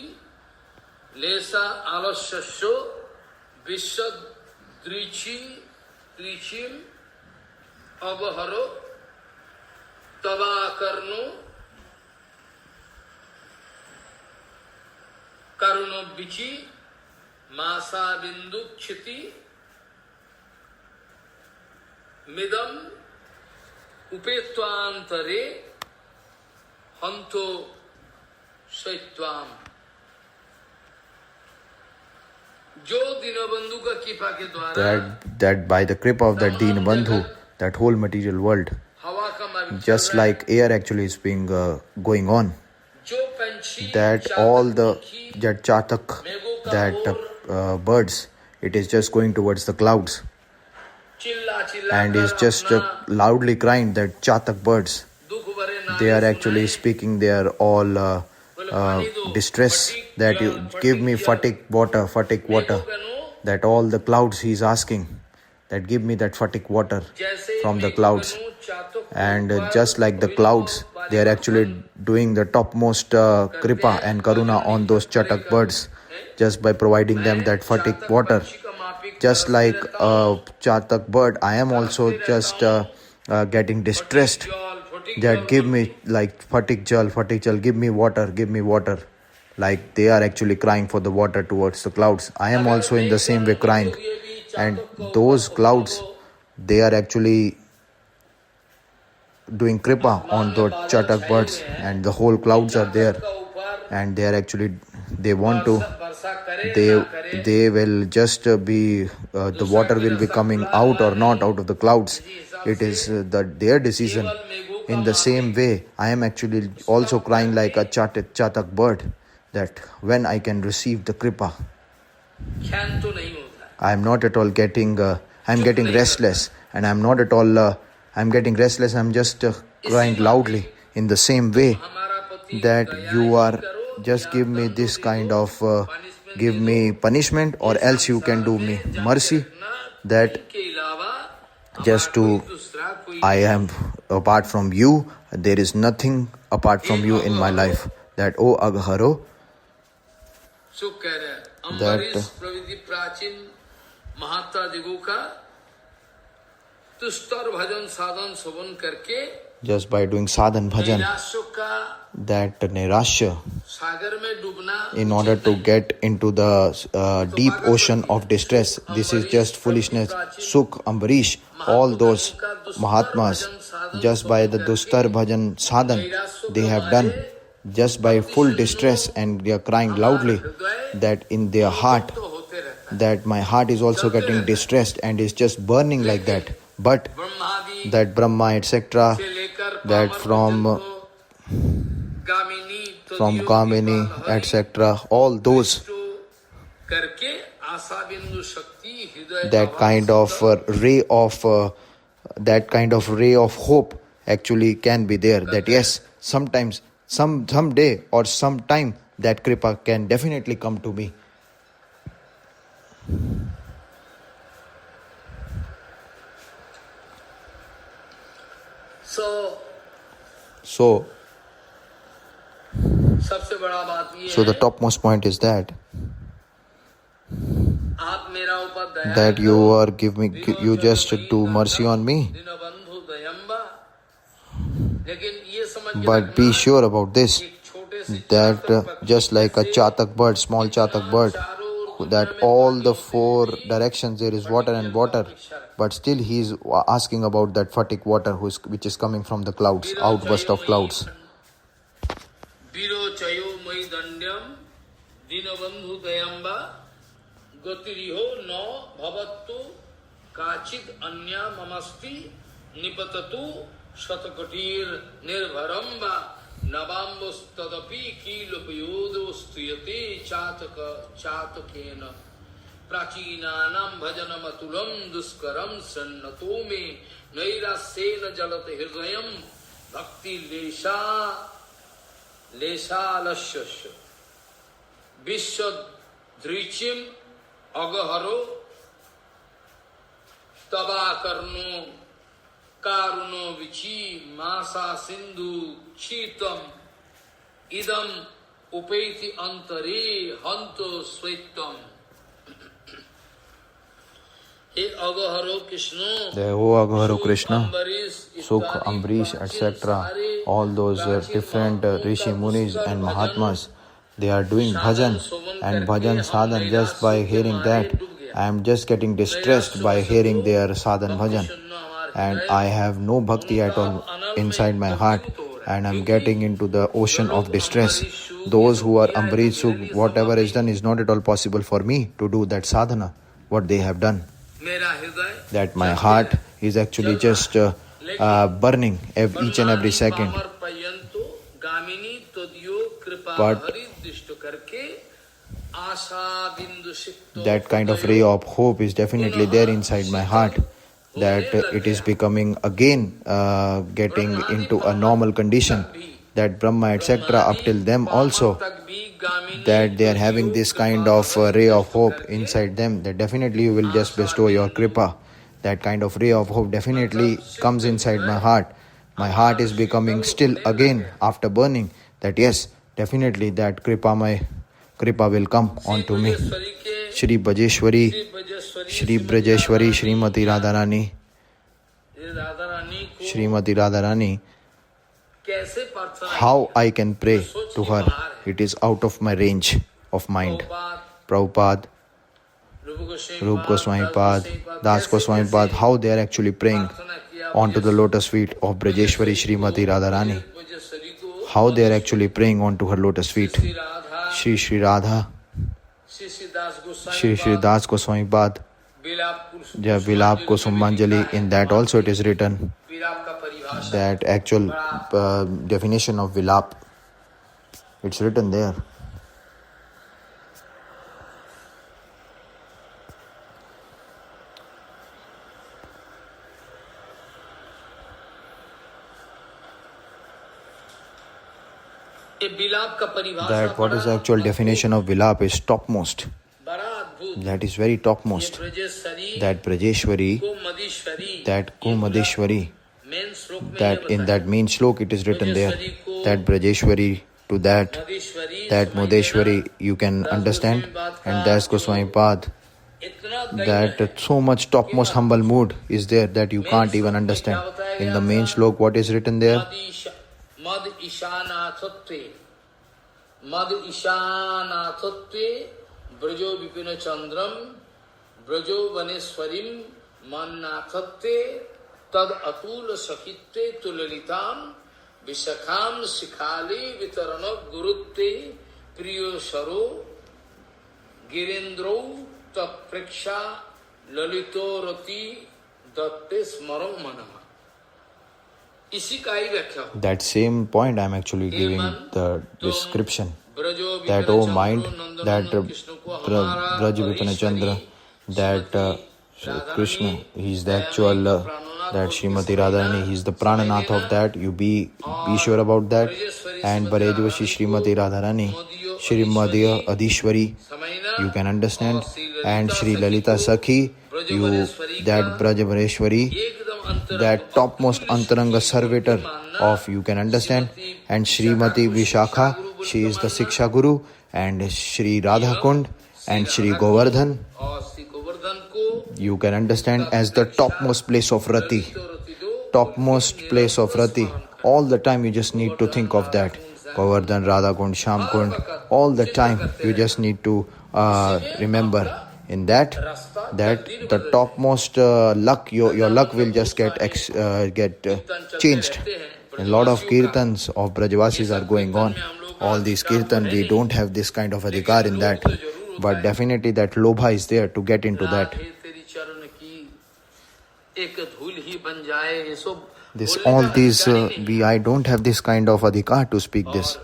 लेसा आलस्यस्यो विश्वदृचिम अवहरो तवाकर्णो करुणो बिचि मासा बिंदु क्षिति मिदम उपेत्वांतरे हंतो शैत्वाम। जो दीनबंधु का कृपा के द्वारा That by the kripa of that Deenabandhu, that whole material world, हवा का मार्ग just like air actually is being going on, जो पंछी that all the that chatak, that birds, it is just going towards the clouds चिल्ला and is just loudly crying, that chatak birds, दुख भरे नाम they are actually speaking, they are all distress, that you give me Phatik water, that all the clouds he is asking, that give me that Phatik water from the clouds. And just like the clouds, they are actually doing the topmost kripa and karuna on those chatak birds, just by providing them that Phatik water. Just like a chatak bird, I am also just getting distressed, that give me like Phatik jal, give me water, like they are actually crying for the water towards the clouds. I am also in the same way crying, and those clouds, they are actually doing kripa on the chatak birds, and the whole clouds are there, and they are actually, they want to, they will just be the water will be coming out or not out of the clouds. It is their decision. In the same way, I am actually also crying like a chatak bird, that when I can receive the kripa. I am not at all getting, I am getting restless, and I am not at all, I am getting restless, I am just crying loudly. In the same way, that you are, just give me this kind of, give me punishment, or else you can do me mercy, that just to, I am apart from you, there is nothing apart from you in my life. That, O Agharo, that just by doing sadhan bhajan, that nirashya, in order to get into the deep ocean of distress, this is just foolishness. Sukh, Ambarish, all those Mahatmas, just by the dustar bhajan sadhan they have done, just by full distress and they are crying loudly that in their heart, तो होते रहता है। that my heart is also getting distressed and is just burning like that. But ब्रह्मादि that Brahma, etc., से लेकर that Palmer from पर्यंत Gamini from तदियों Kamini, की बालहरी etc., all those, तो करके आशा बिंदु शक्ति हृदय that kind of ray of that kind of ray of hope actually can be there, that yes, sometimes someday or sometime that kripa can definitely come to me. So सबसे बड़ा बात ये the है topmost point is that आप मेरा ऊपर दया that you are you just do mercy on me, Deenbandhu दयम्बा। लेकिन ये समझ के but be रखना, sure about this, एक छोटे से that चातक पक्षी just like a से chatak bird, small chatak bird, चारों ओर that दुनिया में all पानी the होते four हुए directions there is water and water, but still he is asking about that phatik water which is coming from the clouds, outburst of clouds. विरोचयो मयि दंड्यम दीनबंधु दयम्बा गतिरिहो न भवत्तु काचिद अन्या ममस्ति निपततु शतकटीर निर्भरम वा नवाम्बस्तदपि कीलोपयोदोस्तुयते चातकेन प्राचीनानां भजनमतुलं दुष्करं सन्नतो मे नैरास्येन जलते हृदयं भक्ति लेशालस्य विश्वदृचिम अगहरो तबाकर्णो कारुणो विची मासा सिंधु शीतम इदम उपेति अंतरे हंतो स्वैतम। हे अगहरो Krishna, O Agharo Krishna, Sukh, Ambarish, etc., all those different Rishi Munis and Mahatmas, they are doing bhajan and bhajan sadhan. Just by hearing that, I am just getting distressed by hearing their sadhan bhajan, and I have no bhakti at all inside my heart, and I am getting into the ocean of distress. Those who are Ambarish, Sukh, whatever is done is not at all possible for me to do that sadhana, what they have done. That my heart is actually just burning each and every second. But that kind of ray of hope is definitely there inside my heart, that it is becoming again getting into a normal condition, that Brahma, etc., up till them also, that they are having this kind of ray of hope inside them, that definitely you will just bestow your kripa. That kind of ray of hope definitely comes inside my heart. My heart is becoming still again after burning, that yes, definitely that kripa will come onto me. Shri Bajeshwari, Shri Brajeshwari, Srimati Radharani, Srimati Radharani, how I can pray to her, it is out of my range of mind. Prabhupada, Rup Goswami Pad, Das Goswami Pad, how they are actually praying onto the lotus feet of Brajeshwari Srimati Radharani. How they are actually praying onto her lotus feet. Shri Shri Radha, Shri Shri Das Goswami Pad, Vilap Kusumbanjali, in that also it is written, that actual definition of Vilap, it's written there. That what is the actual definition of Vilap is topmost. That is very topmost. That Brajeshwari, that Kumadeshwari, that in that main slok it is written there, that Brajeshwari to that Mudeshwari you can understand, and Das Goswami Pad, that so much topmost humble mood is there that you can't even understand. In the main slok what is written there? Mad Ishanathatve Brajo Vipina Chandram Brajo Vaneswarim Mannathatve Tad Atula Sakhitte Tulalitam विशाखाम शिखाली वितरण गुरुत्ते प्रियो सरो गिरेन्द्रो तप्रेक्षा ललितो रति दत्ते स्मरो मनः. इसी का ही व्याख्या हो. That same point I'm actually giving the description. That oh mind, that Braj Vipin Chandra, that Krishna, he is the actual, that Srimati Radharani, he is the Prananath of that. You be sure about that. And Brajavashi Srimati Radharani, Srimadiya Adishwari, you can understand. And Sri Lalita Sakhi, you, that Brajavareshwari, that topmost Antaranga servitor of, you can understand. And Srimati Vishakha, she is the Siksha Guru. And Sri Radha Kund and Sri Govardhan, you can understand as the topmost place of Rati. Topmost place of Rati. All the time you just need to think of that. Govardhan, Radha Kund, Sham Kund. All the time you just need to remember in that the topmost luck, your luck will just get changed. A lot of kirtans of Brajavasis are going on. All these kirtan, we don't have this kind of adhikar in that. But definitely that lobha is there to get into that. I don't have this kind of adhikar to speak this.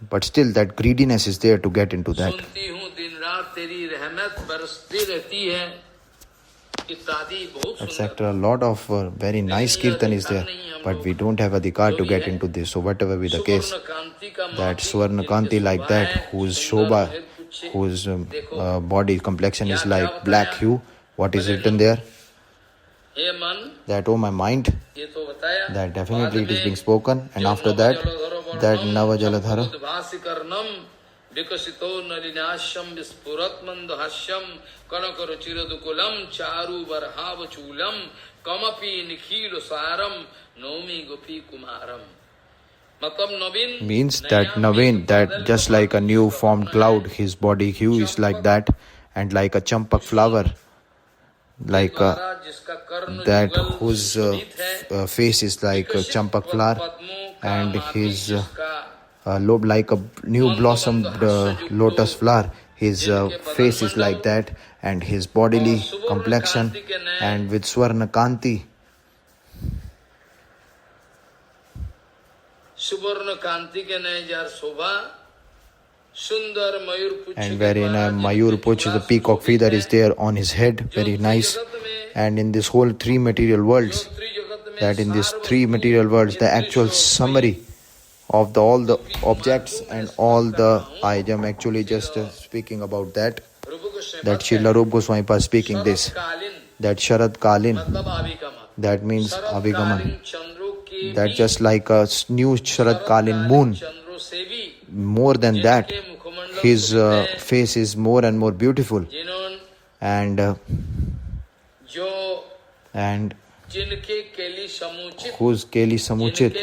But still that greediness is there to get into that. Etc. A lot of very nice kirtan is there, but we don't have adhikar to get into this. So whatever be the case, that Swarna Kanti like that, whose Shobha, whose body complexion is like black hue, what is written there? That, oh my mind, that definitely it is being spoken. And after that, that Nava Jaladhara, Vikasito Nalinasham Vispurat Mandahasyam Kanakara Chiradukulam Charu Varhava Chulam Kamapi Nikhilo Saram Nomi Gopi Kumaram. Means that Naveen, that just like a new formed cloud, his body hue is like that, and like a champak flower, like that whose face is like a champak flower, and his lobe like a new blossomed lotus flower. His face is like that, and his bodily complexion, and with Swarna Kanti. And wherein a Mayur Puch, the peacock feather is there on his head, very nice. And in this whole three material worlds, that in these three material worlds, the actual summary of all the objects and all the, I am actually just speaking about that Srila Rupa Goswami Pad speaking this, that Sharad Kalin, that means Abhigaman, that just like a new Sharad Kalin moon, more than that, his face is more and more beautiful, and whose Keli Samuchit,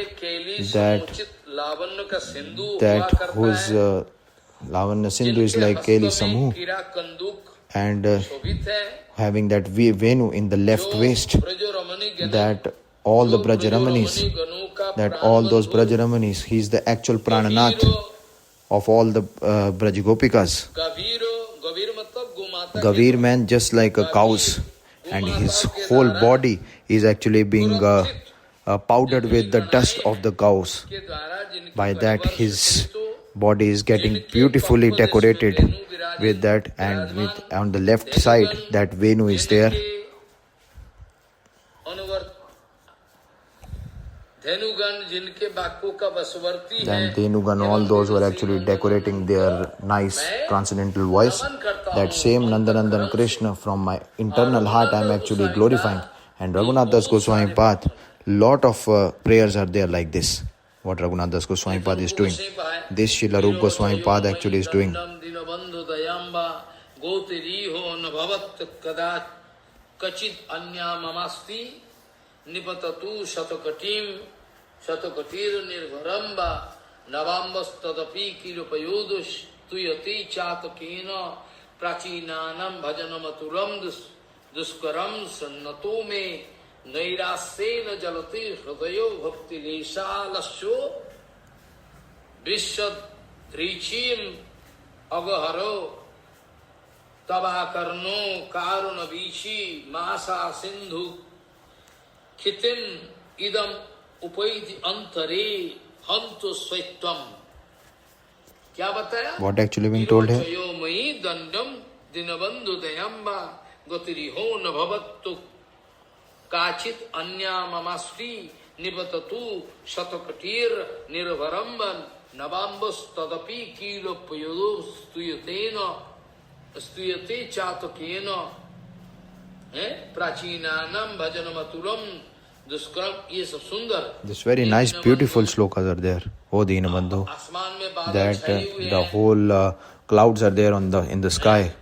that whose Lavanya Sindhu is like Keli Samu, and having that Venu in the left waist, that all the Brajaramanis, that all those Brajaramanis, he is the actual Prananath of all the Brajagopikas. Gavir man just like a cow's, and his whole body is actually being powdered with the dust of the cows. By that his body is getting beautifully decorated with that, and with on the left side that Venu is there. Then Denugan, all those were actually decorating their nice transcendental voice. That same Nandanandan Krishna, from my internal heart I am actually glorifying. And Raghunath Das Goswami Pad, lot of prayers are there like this. What Raghunath Das Goswami Pad is doing. This Srila Rupa Goswami Pad actually is doing. Nipatatu Shatakatim Shatakatir Nirvaramba Navambastadapi Kirupayudus Tuyati Chatakina Prachinanam Bhajanamaturam Duskaram Sannatome नैरास्येन जलते हृदयो भक्ति लेशालस्यो विश्वधृचीम अगहरो तबाकर्णो कारुण बीची मासा सिंधु खितिन इदम उपैति अंतरे हंतु स्वैत्वम. क्या बताया? What actually being told here? मयि दंडम दिनबंधु दयम्बा गतिरिहो न भवत्तु काचित अन्या ममास्ति निबततु शतकटीर निर्भरम्बन नवाम्बस तदपि कीलोपयोदो स्तूयते चातकेन प्राचीनानां भजनमतुलम दुष्कर्म. ये सब सुंदर. This very nice, beautiful slokas are there. O Deenabandhu. आसमान में बादल That छाए हुए the हैं. whole clouds are there in the sky,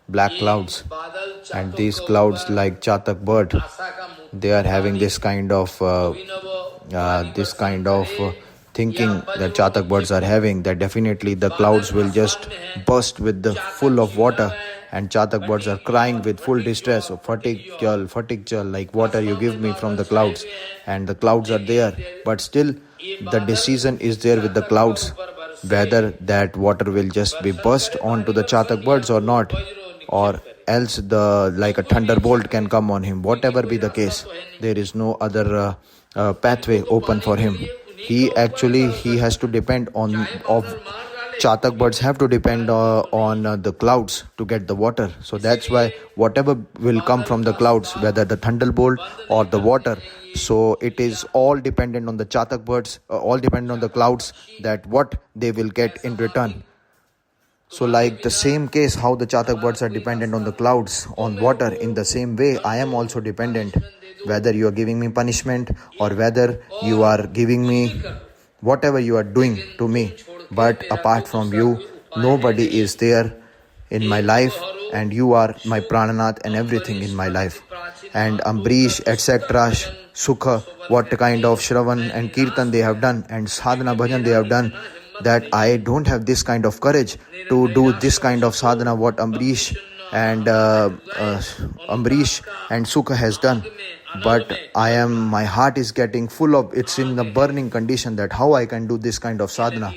black clouds, बादल and चातक these का clouds ऊपर like Chatak bird, आशा का मुख they are having this kind of thinking that Chatak birds are having, that definitely the clouds will just burst with the full of water, and Chatak birds are crying with full distress. So fatigue jal, like water you give me from the clouds, and the clouds are there, but still the decision is there with the clouds whether that water will just be burst onto the Chatak birds or not, or else the like a thunderbolt can come on him. Whatever be the case, there is no other pathway open for him. He has to depend on Chatak birds have to depend on the clouds to get the water. So that's why whatever will come from the clouds, whether the thunderbolt or the water, so it is all dependent on the Chatak birds, all dependent on the clouds, that what they will get in return. So like the same case, how the Chatak birds are dependent on the clouds, on water, in the same way I am also dependent. Whether you are giving me punishment or whether you are giving me whatever you are doing to me, but apart from you, nobody is there in my life, and you are my Prananath and everything in my life. And Ambrish, etc., Sukha, what kind of Shravan and Kirtan they have done, and Sadhana Bhajan they have done, that I don't have this kind of courage to do this kind of sadhana what Ambrish and Sukha has done. But my heart is getting full of, it's in the burning condition that how I can do this kind of sadhana.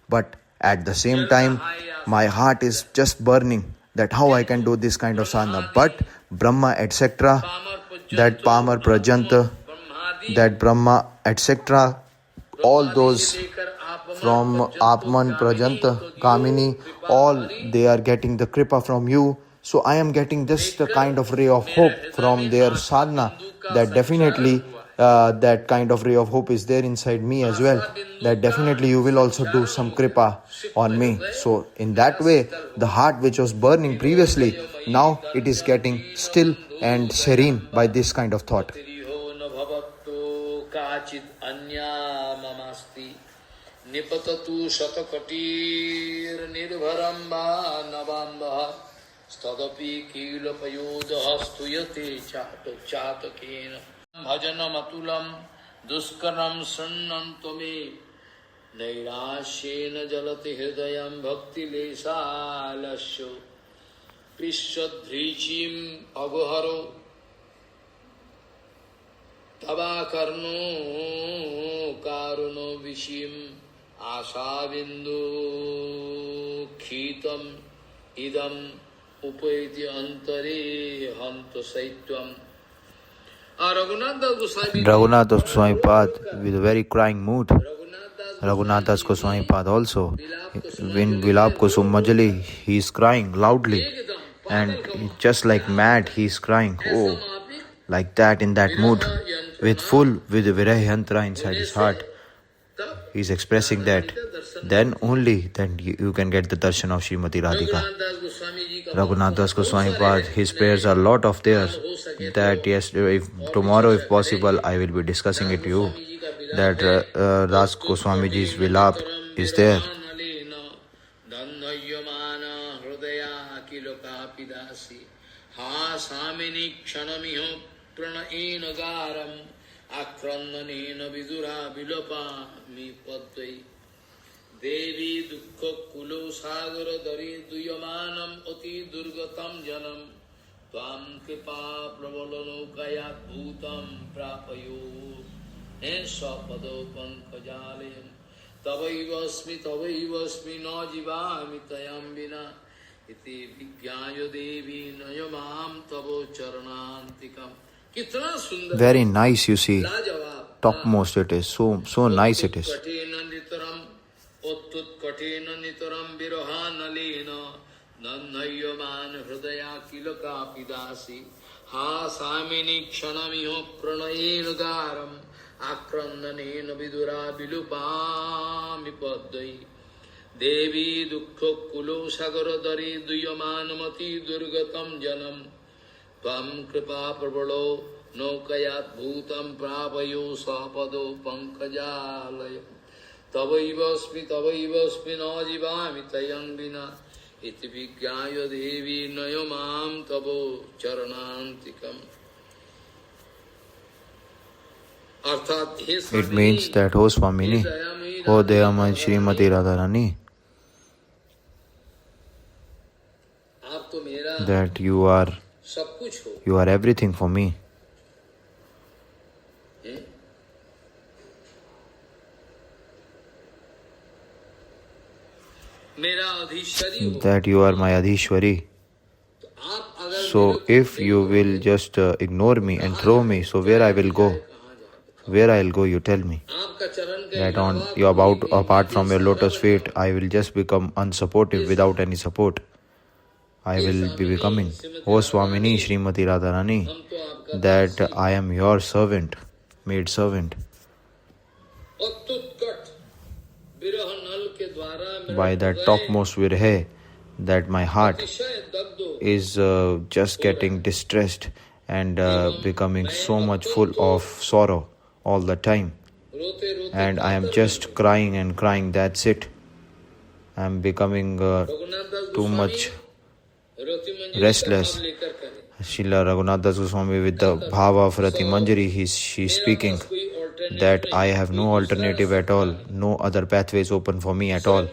But at the same time, my heart is just burning that how I can do this kind of sadhana. But Brahma, etc., that Pamar Prajanta, that Brahma, etc., all those from Atman, Prajanta, Kamini, all they are getting the kripa from you. So I am getting just a kind of ray of hope from their sadhana, that definitely that kind of ray of hope is there inside me as well, that definitely you will also do some kripa on me. So in that way, the heart which was burning previously, now it is getting still and serene by this kind of thought. निपततु शतकटीर निर्भरम्बा नवाम्बः तदपि कीलपयोदः स्तूयते चातकेन भजनमतुलं दुष्करं शृण्वन्तु मे नैराश्येन जलति हृदयं भक्तिलेशालस्यो पृष्ठधृचीम् अगहरो तवाकर्णो कारुणो विषीम् आशाबिन्दु खीतम् इदम् उपैति अंतरे हंत शैत्वम्. Raghunath Das Goswami Pad with a very crying mood. Raghunath Das Goswami Pad also, in Vilap Kusum Majali, he is crying loudly, and just like mad he is crying, oh, like that, in that mood, with a Virayantra inside his heart. He is expressing that. Then only then you can get the darshan of Srimati Radhika. Raghunath Das Goswami Pad, his prayers are a lot of theirs. That yes, if tomorrow if possible, I will be discussing it to you. That Das Goswami Ji's Vilap is there. देवी दुख कुलो सागर दरी दुयमानम अति दुर्गतम जनम त्वां कृपा प्रबलनौकया भूतं प्रापयो हे स्वपदो पंकजालयम् तवैवस्मि न जीवामि तयं विना इति विज्ञाय देवी नयमाम तवो चरणान्तिकम्। कितना सुंदर, Very nice, you see. लाजवाब, Topmost it is. So nice it is. उत्तुत्कठिन नितरम विरहानलेन नन्नय्यमान हृदया किल कापि दासी हा सामिनी क्षणमिह प्रणयेन गारम् आक्रन्दनेन विदुरा विलुपामि पद्मैः देवी दुःखकुलो सागरतरे दूयमानमति दुर्गतं जनम् त्वं कृपा प्रबलो नौकयाद्भूतं प्रापयो स्वपदो पङ्कजालय तवैवस्मि न जीवामि तयं विना इति विज्ञाय देवी नयमां तव चरणान्तिकम्। अर्थात हे It means that, oh Swamini, oh Dayamay Srimati Radharani, आप तो मेरा that you सब कुछ हो। are everything for me. मेरा अधीश्वरी हो। That you are my Adhishwari. तो आप अगर So if you will just ignore me and throw me, so where I will go? Where I'll go, you tell me. आपका चरण के That on अलावा you about कोई भी apart from your देश lotus का feet, I will just become unsupportive without any support. I will be becoming. Oh Swamini Srimati Radharani, हम तो आपका that I am your servant, maid servant. उत्तुत्कट विरह नल के द्वारा मेरा By that हृदय topmost virhe, that my heart अतिशय दग्ध हो। is just getting distressed and becoming so much full of sorrow all the time. रोते रोते And I am just crying and crying, that's it. I am becoming Raghunath Das too Goswami much Rati Manjari restless. का भाव लेकर करे। Srila Raghunath Das Goswami with the bhava of Rati Manjari, she's speaking कोई alternative that नहीं, I have no alternative at all, no other pathways open for me at all.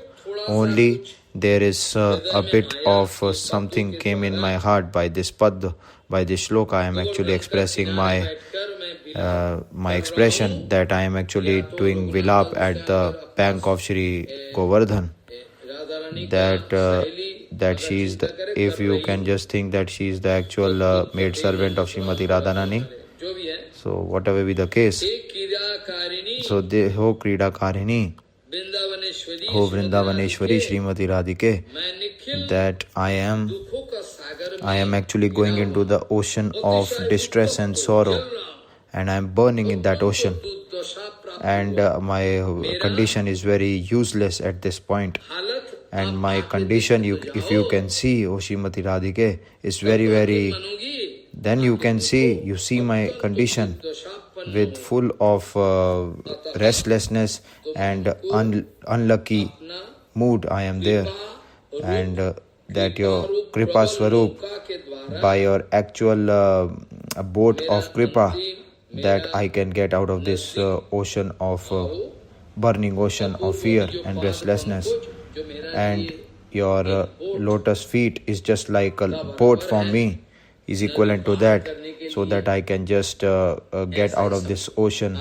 Only there is a bit of something came in my heart by this pad, by this shloka. I am actually expressing my expression that I am actually doing vilap at the bank of Shri Govardhan. That she is the, if you can just think that she is the actual maid servant of Srimati Radharani. जो भी है So whatever be the case, एक क्रियाकारिणी so they ho Krida Karini, Vrindavaneshwari ho Vrindavaneshwari Srimati Radhike, मैं Nikhil that I am दुखों का सागर में actually going into the ocean of distress and sorrow, and I am burning in that ocean, दुर्दशा प्राप्त and my condition is very useless at this point. हालत And my condition, if you can see, O Srimati Radhike, is very, very, मनोगी then you can see, you see my condition दशापन with full of restlessness and unlucky mood I am there. And that your Kripa Swarup, के द्वारा by your actual boat of Kripa, that I can get out of this ocean of burning ocean of fear and restlessness. जो मेरा And your lotus feet is just like a boat for me, is equivalent to that, so that I can just get out of this ocean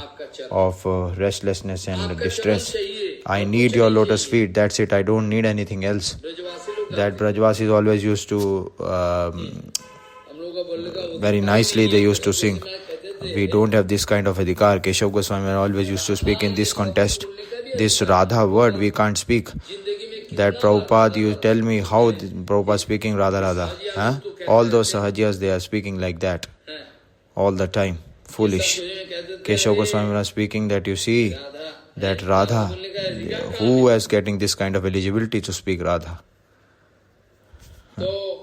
of restlessness and distress. I need your lotus feet, that's it, I don't need anything else. ब्रजवासी लोग That Brajvasis always used to हम लोग का बोलने का very nicely they used to sing. We don't have this kind of adhikar. Keshav Goswami always used to speak in this contest. This Radha word we can't speak. जिंदगी में That Prabhupada, you tell me how Prabhupada speaking Radha Radha. Huh? All those Sahajiyas, they are speaking like that all the time. Foolish. Keshav Goswami was speaking that you see that Radha, who is getting this kind of eligibility to speak Radha? तो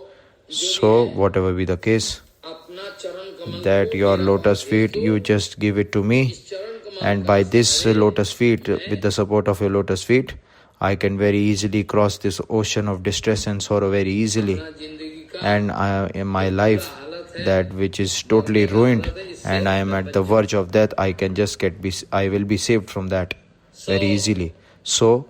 So whatever be the case, अपना चरण कमल that your lotus feet, you just give it to me, चरण कमल and by this lotus feet, with the support of your lotus feet, I can very easily cross this ocean of distress and sorrow very easily. जिंदगी का And in my life, that which is totally ruined, and I am at the verge of death, I can just I will be saved from that very easily. So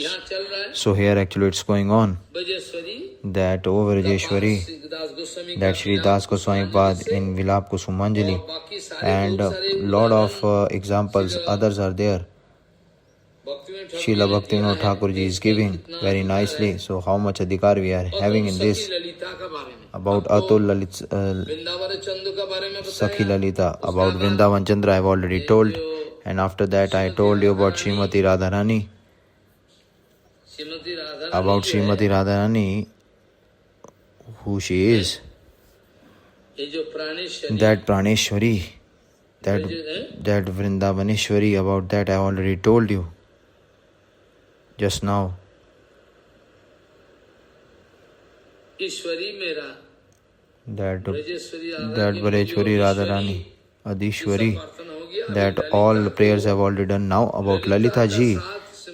यहाँ चल रहा है So here actually it's going on Brajeshwari that over Rajeshwari, Das Goswami that Sri Das Goswami Pad in Vilap Kusumanjali, बाकी सारे and बहुत सारे lot of examples others are there. Srila Bhaktivinoda Thakur ji is giving very nicely. So how much adhikar we are having in this Lalita का बारे में about Atul Lalit, Vrindavan चंद्र का बारे में Sakhi Lalita, about Vrindavan Chandra I have already told, and after that I told you about Srimati Radharani. Shrimati Radha About Srimati Radharani, who she is, ये जो प्राणेश्वरी that Praneshwari, that Vrindavaneshwari, about that I already told you just now. ईश्वरी मेरा That Brajeshwari Brajeshwari Radharani, Adishwari, प्रार्थना हो गया that all prayers have already done now. About Lalita ji,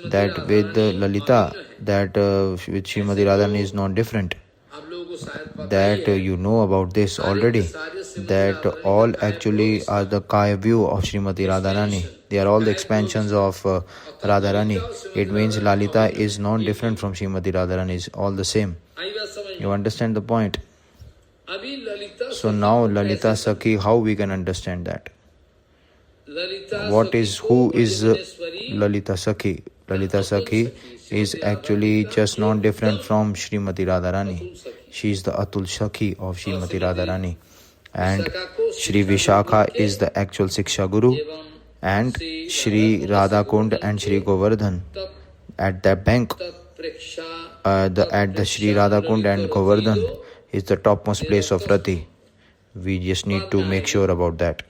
that with Lalita, that with Srimati Radharani is not different. आप लोगों को शायद पता That you know about this already. That all actually are the Kaya view of Srimati Radharani. They are all the expansions of Radharani. It means Lalita is not different from Srimati Radharani. It's all the same. आई बात समझ You understand the point? अभी Lalita So now Lalita Sakhi, how we can understand that? Lalita What is, who is Lalita Sakhi? Lalita Sakhi is actually just not different from Srimati Radharani. She is the Atul Sakhi of Srimati Radharani. And Shri Vishakha is the actual Siksha Guru. And Shri Radha Kund and Shri Govardhan at that bank, at the Shri Radha Kund and Govardhan is the topmost place of Rati. We just need to make sure about that.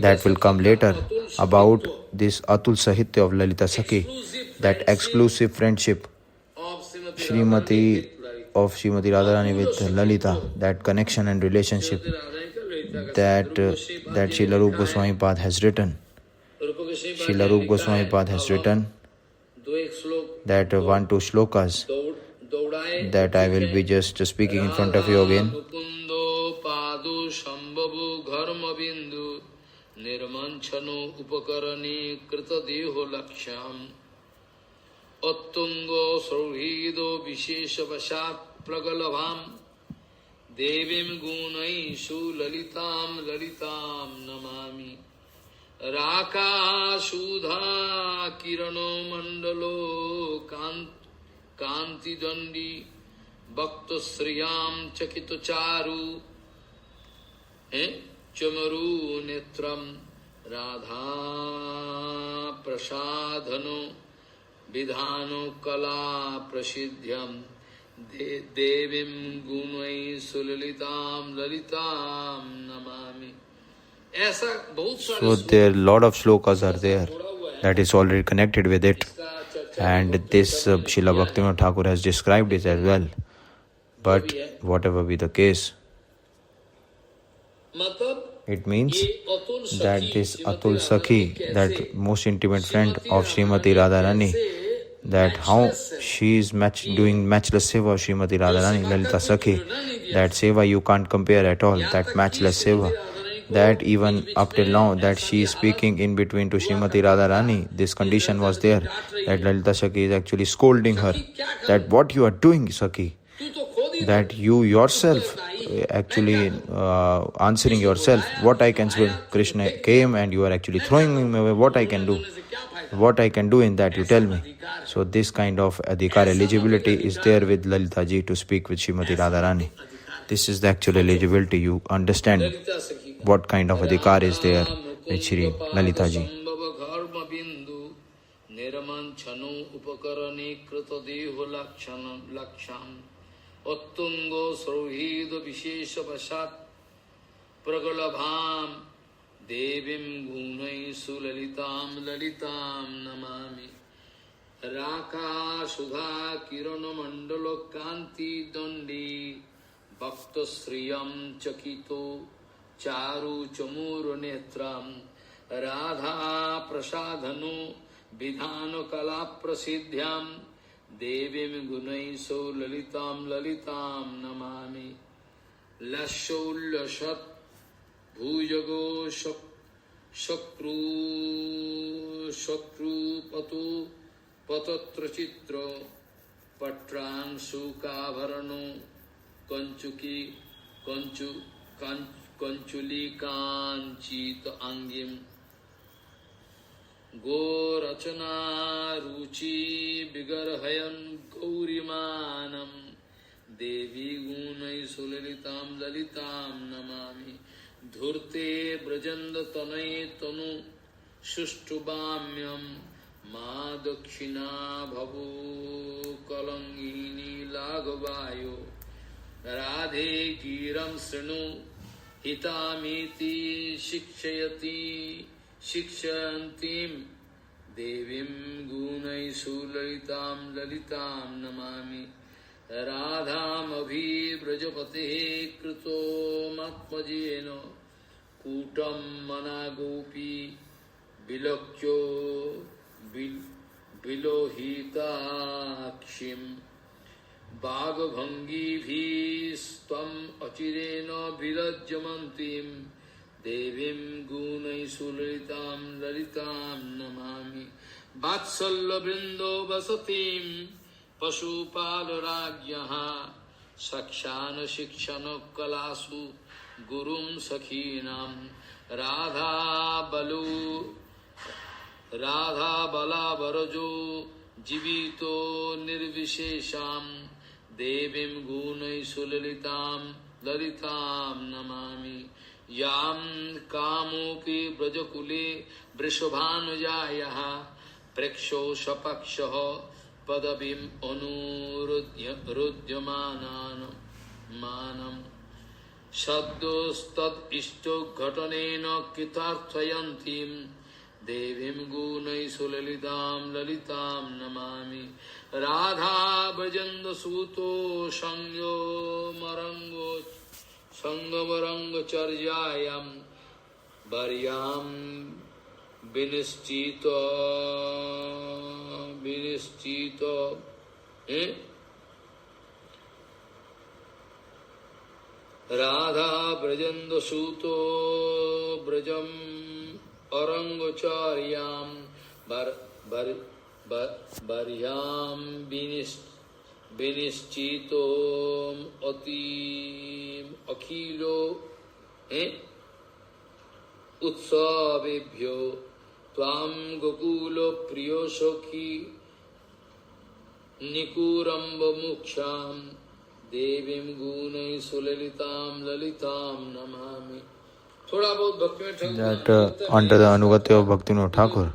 That will come later. About this Atul Sahitya of Lalita Sakhi, that exclusive friendship Srimati Radharani with Lalita, that connection and relationship that Srila Rupa Goswami Pad has written. Srila Rupa Goswami Pad has written that 1-2 shlokas that I will be just speaking in front of you again. निर्मंछनो उपकरणे कृतदेहो लक्ष्यम उत्तुंगो सौहृदो विशेषवशात् प्रगलभाम देवीं गुणैषु ललितां ललितां नमामि राकाशुधा किरणो मंडलो कांतिदंडी भक्तश्रियां चकितचारु चमरू नेत्रम राधा प्रसाधनो विधानो कला प्रसिद्ध्यम देवीं गुणै सुललितां ललितां नमामि. ऐसा बहुत सारे So there lot of shlokas are there that is already connected with it, and this Srila Bhaktivinoda Thakur has described it as well. But whatever be the case, it means that this Atul Sakhi, that most intimate friend of Srimati Radharani, that how she is doing matchless seva of Srimati Radharani, Lalita Sakhi, that seva you can't compare at all, that matchless seva, that even up till now that she is speaking in between to Srimati Radharani, this condition was there, that Lalita Sakhi is actually scolding her, that what you are doing, Sakhi, that you yourself actually answering yourself, what I can do. Krishna came and you are actually throwing him away, what I can do in that, you tell me. So this kind of adhikar eligibility is there with Lalita ji to speak with Srimati Radharani. This is the actual eligibility. You understand what kind of adhikar is there with Shri Lalita ji. उत्तुंगो सौहृद विशेष वशात् प्रगलभाम देवीं गुणै सुललितां ललितां नमामि राका सुधा किरण मंडल कांति दंडी भक्त श्रियं चकितो चारु चमूर नेत्रम राधा प्रसाधनो विधान कला प्रसिद्ध्यम देवीं गुणैषु ललितां ललितां नमामि लशोल्लसत् भुजगो शक्रुपतु पतत्र चित्र पत्रांशु काभरणो कंचुकी कंचु कंचुली कांचित अंगिम गोरचना रुचि विगर्हयन् गौरीमानम देवी गुणै सुललितां ललितां नमामि धूर्ते ब्रजन्द तनये तनु सुष्ठुवाम्यं मा दक्षिणा भवो कलंगिनी लाघवायो राधे गिरं शृणु हितामीति शिक्षयति शिक्षयन्तीं देवीं गुणैः सुललितां ललितां नमामि राधामभिव्रजपतेः कृतो मात्मजेन कूटं मना गोपी विलोक्यो विलोहिताक्षिं बागभङ्गिभिस्त्वम् अचिरेण विलज्जमन्तीं देवीं गुणैः सुललितां ललितां नमामि वात्सल्यवृन्दो वसतिं पशुपालराज्ञः सख्यान शिक्षण कलासु गुरुं सखीनां राधा बलावरजो जीवितो निर्विशेषां देवीं गुणैः सुललितां ललितां नमामि यां कामोऽपि ब्रजकुले वृषभानुजायाः प्रेक्षो सपक्षः पदवीम् अनुरुध्यमानं सद्योस्तद् इष्टो घटनेन कृतार्थयन्तीं देवीं गुणैः सुललितां ललितां नमामि राधा ब्रजन्दसूतो संगमरङ्गचर्यायां वर्यां विनिश्चितो राधा ब्रजन्दसूतो ब्रजम् औरंगचार्यां वर्यां विनिश्चितो अखिलो उत्सवेभ्यो त्वां गोकुल प्रियो सखी निकुरम्बमुक्षां देवीं गुणैः सुललितां ललितां Namami. That under the Anugati of Bhaktivinoda Thakur,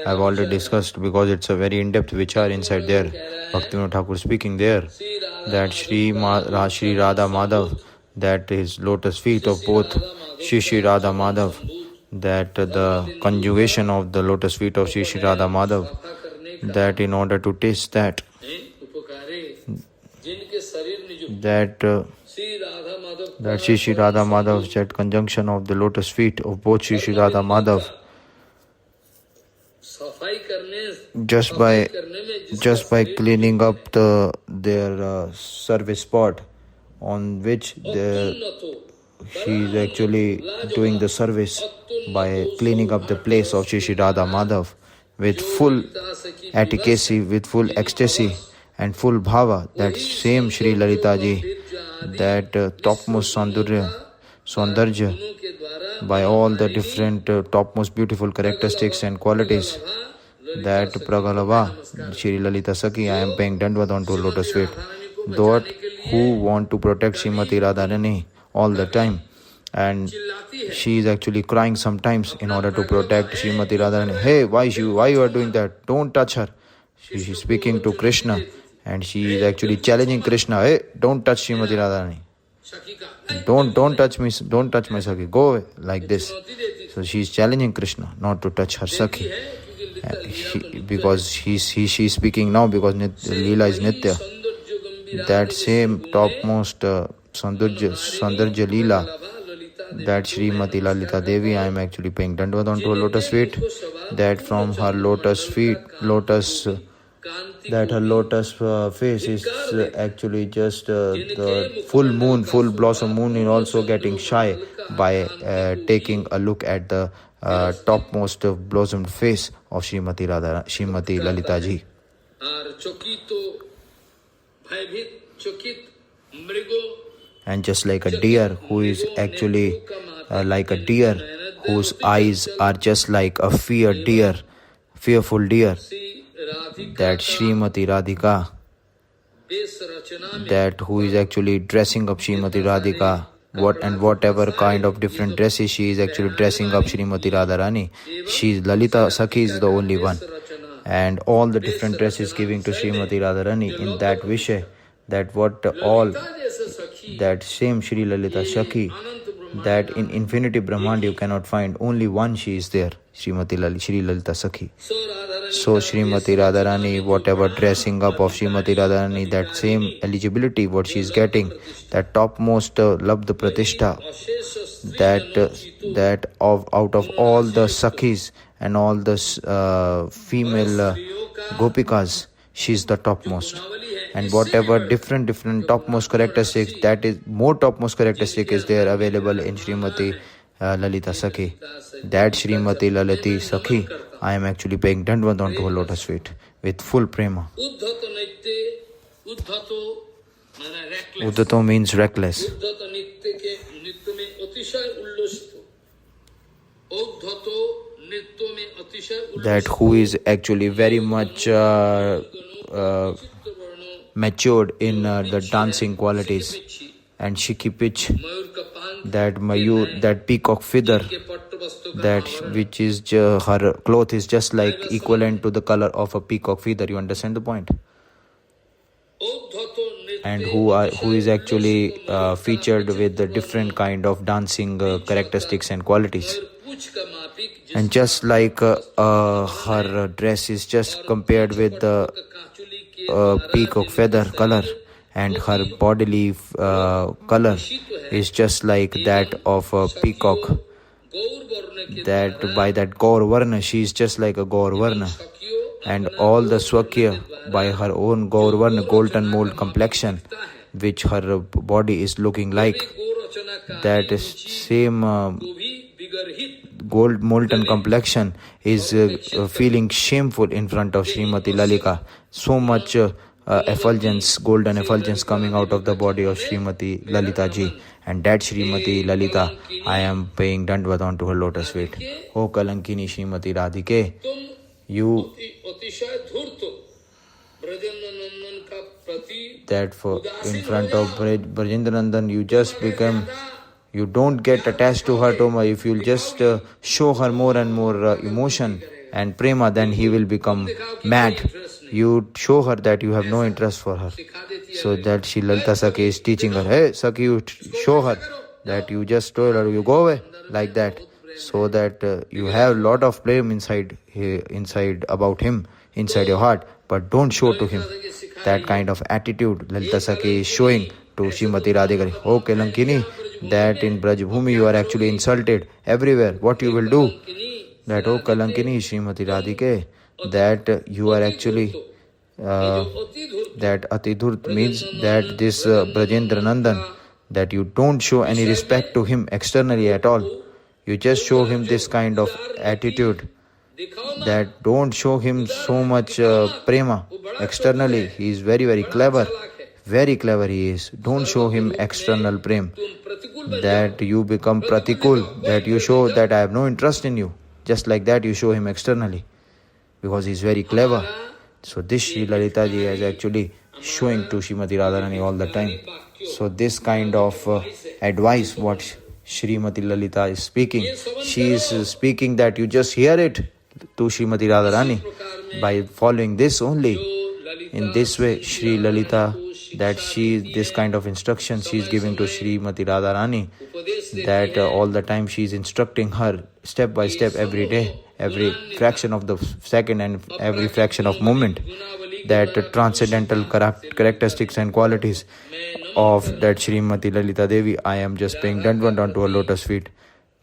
I have already discussed because it's a very in-depth vichar inside there. Bhaktivinoda Thakur speaking there that Shri Radha Madhav, that is lotus feet of both Shri Radha Madhav, that the conjugation of the lotus feet of Shri Radha Madhav, that in order to taste that Shri Radha Madhav, that conjunction of the lotus feet of both Shri Radha Madhav, just by cleaning up their service spot on which she is actually doing the service, by cleaning up the place of Shri Radha Madhav with full efficacy, with full ecstasy and full bhava, that same Shri Lalita ji, that topmost Saundarya, by all the different topmost beautiful characteristics and qualities, that Pragalava, Shri Lalita Sakhi, I am paying Dandvat onto lotus feet. Those who want to protect Srimati Radharani all the time, and she is actually crying sometimes in order to protect Srimati Radharani. Hey, why you are doing that? Don't touch her. She is speaking to Krishna and she is actually challenging Krishna. Hey, don't touch Srimati Radharani. Don't touch me. Don't touch my Sakhi. Go away, like this. So she is challenging Krishna not to touch her Sakhi. Because she is speaking now because Leela is Nitya. That same topmost Saundarya Leela, that Srimati Lalita Devi, I am actually paying Dandvat onto a lotus feet, that from her lotus face is actually just the full blossom moon is also getting shy by taking a look at the topmost blossomed face of Srimati Lalita ji. और चकितो भयभीत चकित मृगो And just like a deer who is actually like a deer whose eyes are just like a fearful deer, Shri Radhika that Srimati Radhika, वेश रचना में that who is actually dressing up Srimati Radhika, whatever kind of different dresses she is actually dressing up Srimati Radharani, she Lalita Sakhi is the only one, and all the different dresses giving to Srimati Radharani in that Vishay, that what all that same Shri Lalita Sakhi, that in infinity Brahmand you cannot find, only one she is there, Shri Lalita Sakhi. So Srimati Radharani, whatever dressing up of Srimati Radharani, that same eligibility what she is getting, that topmost Labdha Pratishtha, that out of all the Sakhis and all the female Gopikas, she is the topmost. And whatever different topmost characteristics, that is more topmost characteristic is there available in Srimati Lalita Sakhi. That Srimati Lalita Sakhi, I am actually paying Dandvat onto her lotus feet with full prema. Uddhato means reckless. That who is actually very much matured in the dancing qualities, and Shiki pitch, that Mayur, that peacock feather, that which is her cloth is just like equivalent to the color of a peacock feather. You understand the point? And who is actually featured with the different kind of dancing characteristics and qualities. And just like her dress is just compared with the peacock feather color, and her bodily color is just like that of a peacock, that by that Gaur Varna, she is just like a Gaur Varna. And all the Swakya, by her own Gaur Varna, golden mold complexion, which her body is looking like, that is same gold molten complexion is feeling shameful in front of Srimati Lalika. So much effulgence, golden effulgence coming out of the body of Srimati Lalita ji. And that Srimati Lalita, I am paying Dandvat onto her lotus feet. O Kalankini Srimati Radhike, you, that for in front of Brajendra Nandan, you just become, you don't get attached to her too much. If you'll just show her more and more emotion and prema, then he will become mad. You show her that you have no interest for her. So that Shri Lalita Sakhi is teaching her, hey Sakhi, you show her that you just told her, you go away, like that. So that you have lot of blame inside about him, inside your heart, but don't show to him. That kind of attitude Lalita Sakhi is showing to Srimati Radhika. Oh Kalankini, that in Brajbhumi you are actually insulted everywhere. What you will do? That oh Kalankini Srimati Radhike, that you are actually that Atidhurt means that this Brajendra Nandan, that you don't show any respect to him externally at all. You just show him this kind of attitude, that don't show him so much prema externally. He is very, very clever. Very clever he is. Don't show him external prem. That you become pratikul, that you show that I have no interest in you. Just like that you show him externally, because he is very clever. So this Shri Lalita ji is actually showing to Srimati Radharani all the time. So this kind of advice what Srimati Lalita is speaking, she is speaking that you just hear it to Srimati Radharani by following this only. In this way Shri Lalita, that she, this kind of instruction she is giving to Srimati Radharani, that all the time she is instructing her step by step every day, every fraction of the second and every fraction of moment, that transcendental characteristics and qualities of that Srimati Lalita Devi. I am just paying Dandvat onto her lotus feet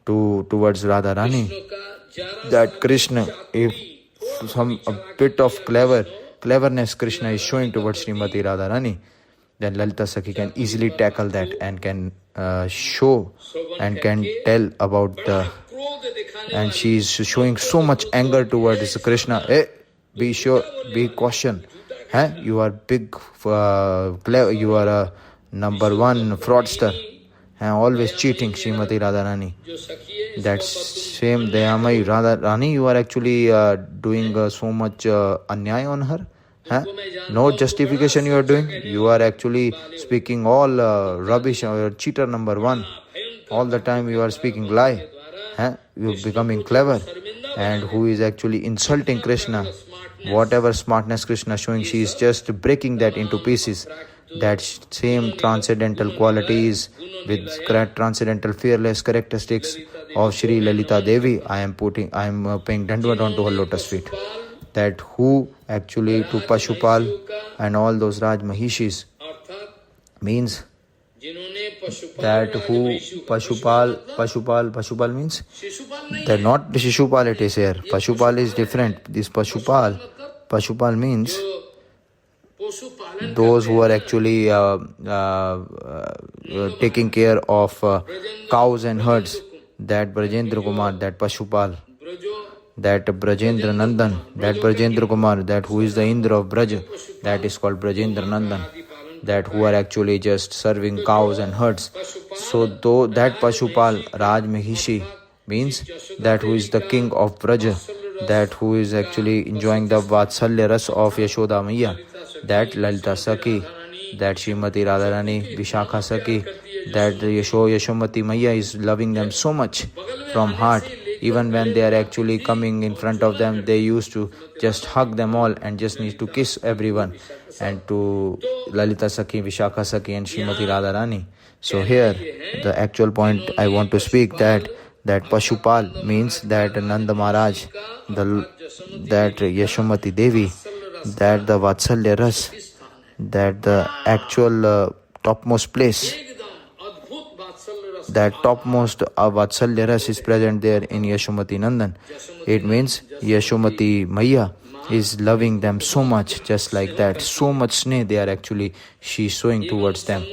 towards Radharani. That Krishna, if some a bit of cleverness Krishna is showing towards Srimati Radharani, then Lalita Sakhi can easily tackle that and can show and can tell about the, and she is showing so much anger towards Krishna. Hey, be sure, be caution. You are big, clever, you are a number one fraudster, always cheating, Srimati Radharani. जो सखी है That same Dayamai Radharani, you are actually doing so much anyay on her. No justification you are doing. You are actually speaking all rubbish. You are cheater number one. All the time you are speaking lie. You are becoming clever. And who is actually insulting Krishna. Whatever smartness Krishna showing, she is just breaking that into pieces. That same transcendental qualities with transcendental fearless characteristics of Shri Lalita Devi, I am paying Dandvat onto her lotus feet. That who actually to Pashupal and all those Raj Mahishis means that who Pashupal means they're not the Shishupal it is here. Pashupal is different. This Pashupal means those who are actually taking care of cows and herds. That Brajendra Kumar, that Pashupal, that Brajendra Nandan, that Brajendra Kumar, that who is the Indra of Braj, that is called Brajendra Nandan. That who are actually just serving cows and herds. So though that Pashupal, Raj Mahishi, means that who is the king of Braja, that who is actually enjoying the Vatsalya Ras of Yashoda Maiya, that Lalita Sakhi, that Srimati Radharani, Vishakha Sakhi, that Yashomati Maiya is loving them so much from heart. Even when they are actually coming in front of them, they used to just hug them all and just need to kiss everyone. And to Lalita Sakhi, Vishakha Sakhi and Srimati Radharani. So here, the actual point I want to speak that Pashupal means that Nanda Maharaj, that Yashomati Devi, that the Vatsalya Ras, that the actual topmost place, that topmost Vatsalya Ras is present there in Yashomati Nandan. It means Yashomati Maiya is loving them so much, just like that. So much sneh they are actually, she is showing towards them.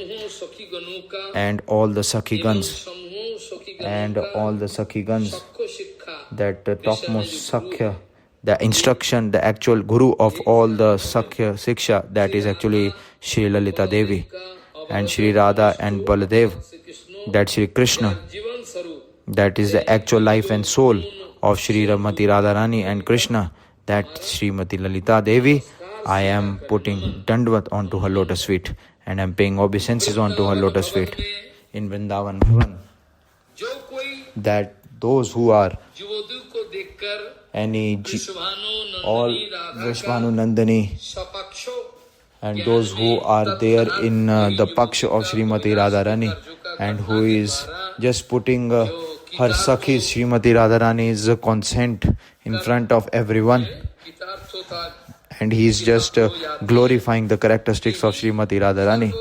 And all the Sakhigans, that the topmost Sakhya, the instruction, the actual Guru of all the Sakhya Siksha, that is actually Shri Lalita Devi and Shri Radha and Baladev, that Shri Krishna, that is the actual life and soul of Shri Ramati Radharani and Krishna, that Srimati Lalita Devi, I am putting Dandvat onto her lotus feet and I am paying obeisances onto her lotus feet in Vrindavan Bhavan. That those who are all Vishvanu Nandani and those who are there in the Paksha of Srimati Radharani and who is just putting her Sakhis, Srimati Radharani's consent in front of everyone, and he is just glorifying the characteristics of Srimati Radharani.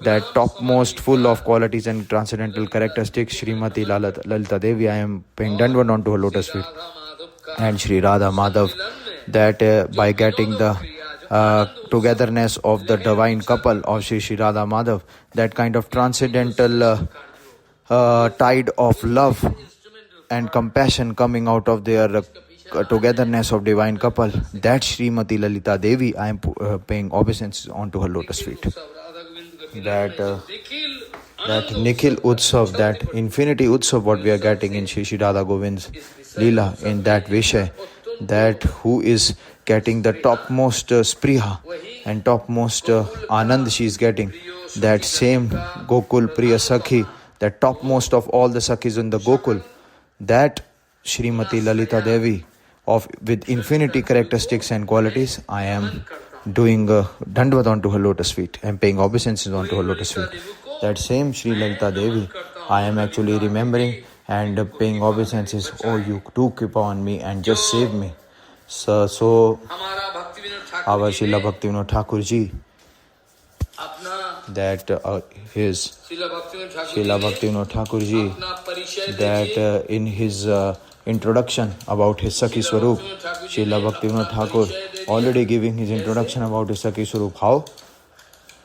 That topmost full of qualities and transcendental characteristics, Srimati Lalita Devi, I am paying Dandvat onto her lotus feet. And Shri Radha Madhav, that by getting the togetherness of the divine couple of Shri Radha Madhav, that kind of transcendental tide of love and compassion coming out of their togetherness of divine couple, that Srimati Lalita Devi, I am paying obeisances onto her lotus feet. That Nikhil Utsav, that infinity Utsav, what we are getting in Shri Radha Govind's Leela, in that Vishay, that who is getting the topmost Spriha and topmost Anand she is getting, that same Gokul Priya Sakhi, the topmost of all the Sakhis in the Gokul, that Srimati Lalita Devi with infinity characteristics and qualities, I am doing Dandvat onto her lotus feet. I am paying obeisances onto her lotus feet. That same Shri Lalita Devi, I am actually remembering and paying obeisances. Oh, you do keep on me and just save me. So our Srila Bhaktivinoda Thakur ji, that his Srila Bhaktivinoda Thakur ji, that in his introduction about his Sakhi Swarup, Srila Bhaktivinoda Thakur already giving his introduction about his Sakhi Swarup. How?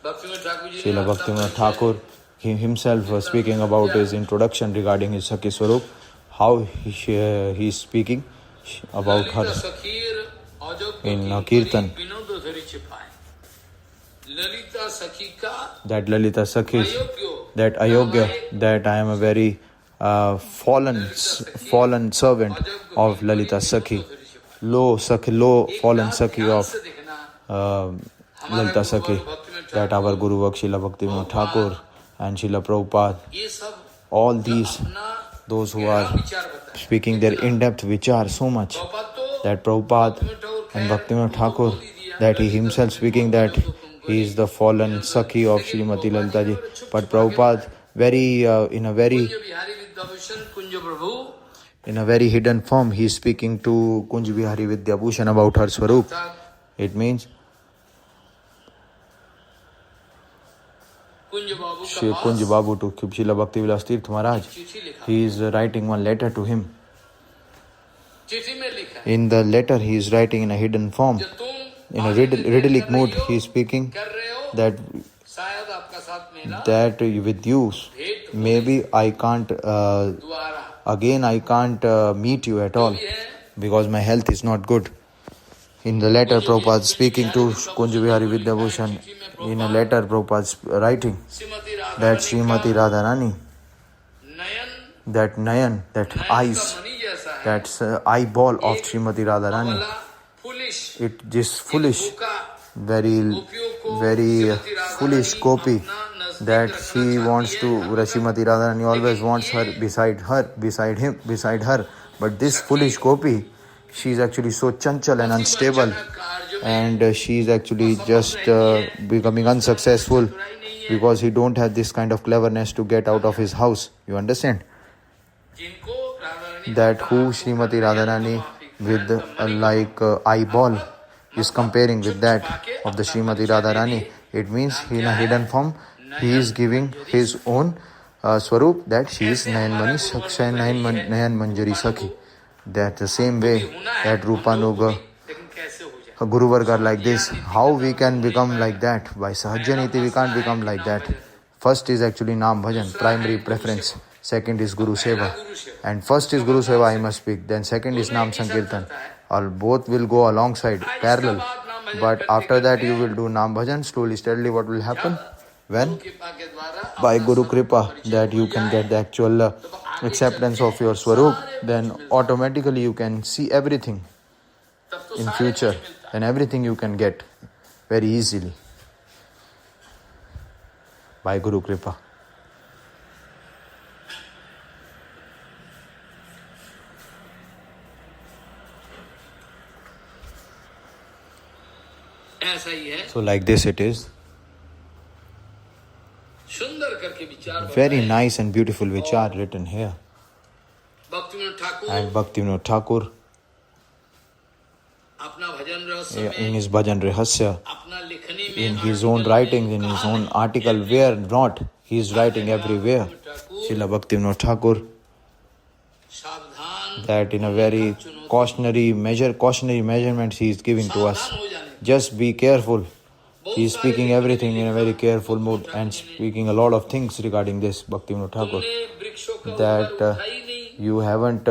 Srila Bhaktivinoda Thakur himself was speaking about his introduction regarding his Sakhi Swarup, how he is speaking about her in Kirtan, Lalita सखी का that Lalita Sakhi, अयोग्य that Ayogya, that I am a very fallen servant of Lalita Sakhi, low fallen Sakhi of Lalita Sakhi, that our Guru Srila Bhaktivinoda Thakur and Srila Prabhupada, ये सब all these, अपना those who are विचार बताए speaking their in-depth vichar so much, that Prabhupada and Bhaktivinoda Thakur, that he himself speaking that he is the fallen Sakhi of Srimati Lalita ji, but Prabhupada in a very Bihari Vidyabhushan Kunj Prabhu in a very hidden form, he is speaking to Kunj Bihari Vidyabhushan about her Swarup. It means Kunj Babu Shri का Kunj Babu to Srila Bhakti Vilas Tirth Maharaj. चिट्ठी लिखा He is writing one letter to him. चिट्ठी में लिखा In the letter, he is writing in a hidden form. जो तुम In a riddleic mood, he is speaking कर रहे हो that शायद आपका साथ मेरा with you, maybe I can't द्वारा again I can't meet you at all because my health is not good. In the letter, Prabhupada speaking to Kunj Bihari Vidyabhushan, in a letter Prabhupada writing Shrimati Radha that Srimati Radharani, Nayan that Nayan, that eyes, मणि जैसा है that eyeball of Srimati Radharani, वाला police it is foolish, का very foolish gopi, that she wants to, Srimati Radharani always wants her, beside her, but this foolish gopi, she is actually so chanchal and unstable, and she is actually just becoming unsuccessful because he don't have this kind of cleverness to get out of his house. You understand? जिनको Radha That who Srimati Radharani with eyeball is comparing with that of the Srimati Radharani. It means in a hidden form, he is giving his own Swarup, that she is Nayan Manjari Sakhi. That the same way that Rupanuga लेकिन कैसे हो जाए Guru Varga are like this. How we can become like that? By Sahajaniti we can't become like that. First is actually Naam Bhajan, primary preference. Second is Guru Seva. And first is Guru Seva I must speak. Then second is Naam Sankirtan. Or both will go alongside, parallel. But after that you will do Naam Bhajan. Slowly, steadily what will happen? When? कृपा के द्वारा By Guru Kripa, that you can get the actual acceptance of your Swarup, then automatically you can see everything तब तो in सारे future. कुछ मिलता है And everything you can get very easily by Guru Kripa. ऐसा ही है So like this it is. सुंदर करके विचार Very बताए। nice and beautiful vichar written here. Bhaktivinod Thakur And Bhaktivinoda Thakur अपना भजन रहस्य में in his Bhajan Rahasya, अपना लिखनी में in his own writings, in his own article, where not, he is writing everywhere. Srila Bhaktivinoda Thakur, सावधान that in a very cautionary measurements he is giving to us. हो जाने Just be careful. He is speaking everything in a very careful mood and speaking a lot of things regarding this, Bhaktivinoda Thakur, तुमने वृक्षों का that ऊपर उठाई नहीं you haven't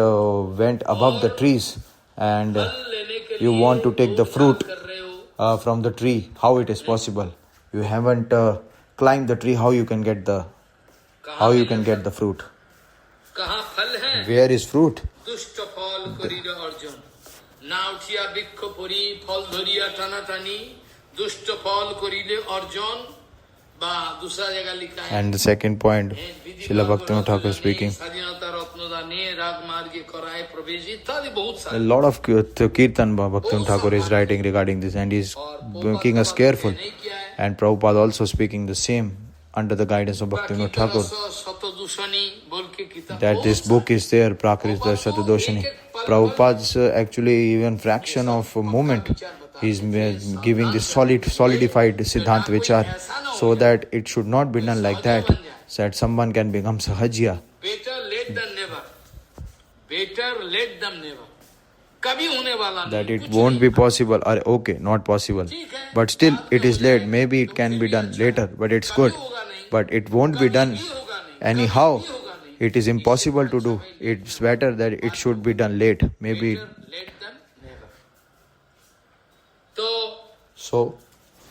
went above the trees and लेने के you लिए want to take the fruit कर रहे हो from the tree. How it is possible? You haven't climbed the tree. How you can get the fruit? कहाँ फल है Where is fruit? दुष्ट फल करी रे अर्जुन ना उठिया वृक्ष परी फल धरिया टाना टानी दुष्ट फल करी रे अर्जुन बा दूसरा जगह लिखा है And the second point, Srila Bhaktivinoda Thakur speaking. স্বাধীনতা রত্নদানে রাগ মার্গে করায় প্রবেশ ইত্যাদি বহুত A সারে lot of Kirtan Bhaktivinoda Thakur is writing regarding this, and he is making us careful. And Prabhupada also speaking the same under the guidance of Bhaktivinoda Thakur, শতদূষণী बोल के किताब that this book is there, Prakrita Satadoshani. Prabhupada's actually even fraction of a moment, he is giving this solidified Siddhant Vichar, so that it should not be done like that, so that someone can become Sahajya. better late than never better late than never कभी होने वाला नहीं That it कुछ won't नहीं। be possible, or okay, not possible. But still, it is late. Maybe it can be done later, but it's good. But it won't be done anyhow. It is impossible to do. It's better that it should be done late. Maybe. Late than never। तो So,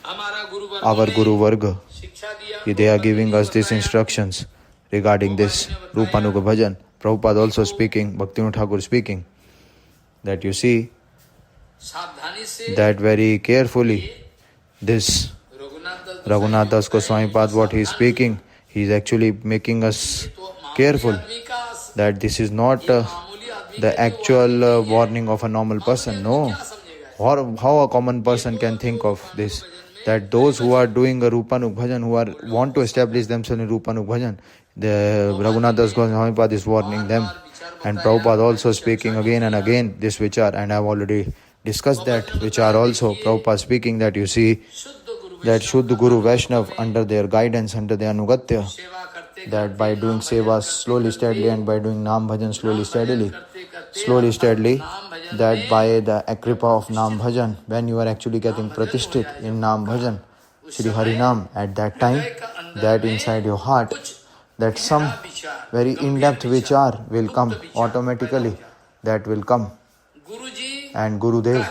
हमारा गुरु our Guru Varga, शिक्षा दिया they are giving us these instructions regarding this Rupanuga Bhajan. Prabhupada also speaking, Bhaktivinoda Thakur speaking, that you see सावधानी से that very carefully this Raghunath Das Goswami Pad, what he is speaking, he is actually making us careful आदमी का that this is not मामूली आदमी the actual warning of a normal person. No. How a common person can think of this? That those who are doing a Rupanuk Bhajan, who want to establish themselves in Rupanuk Bhajan, the Raghunath Das Goswami Pad is warning them. And Prabhupada also speaking again and again this vichar, and I have already discussed that vichar also. Prabhupada speaking that you see that Shuddha Guru Vaishnav under their guidance, under their Anugatya, सेवा करते that by doing seva slowly, steadily, and by doing Nam Bhajan slowly, steadily, that by the kripa of Nam Bhajan, when you are actually getting pratishthit in Nam Bhajan, Shri Hari Nam, at that time, that inside your heart, that some very in-depth vichar will come automatically, that will come. Guruji And Gurudev,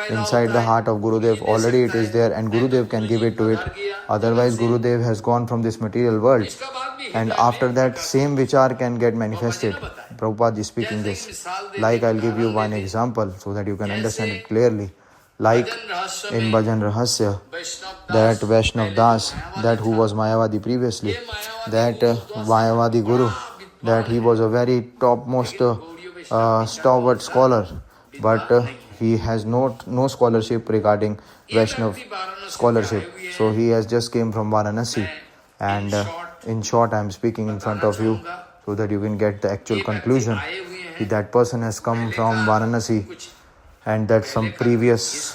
inside the heart of Gurudev, already it is there, and Gurudev can give it to it. Otherwise, Gurudev has gone from this material world, इसका बाद भी and after that, same vichar can get manifested. Prabhupada is speaking this. Like I'll give you one example so that you can understand it clearly. Like in Bhajan Rahasya, that Vaishnav Das, that who was Mayavadi previously, that Mayavadi Guru, that he was a very topmost stalwart scholar, but he has no scholarship regarding Vaishnav scholarship. So he has just came from Varanasi, and in short I am speaking in front of you so that you can get the actual conclusion. That person has come from Varanasi, and that some previous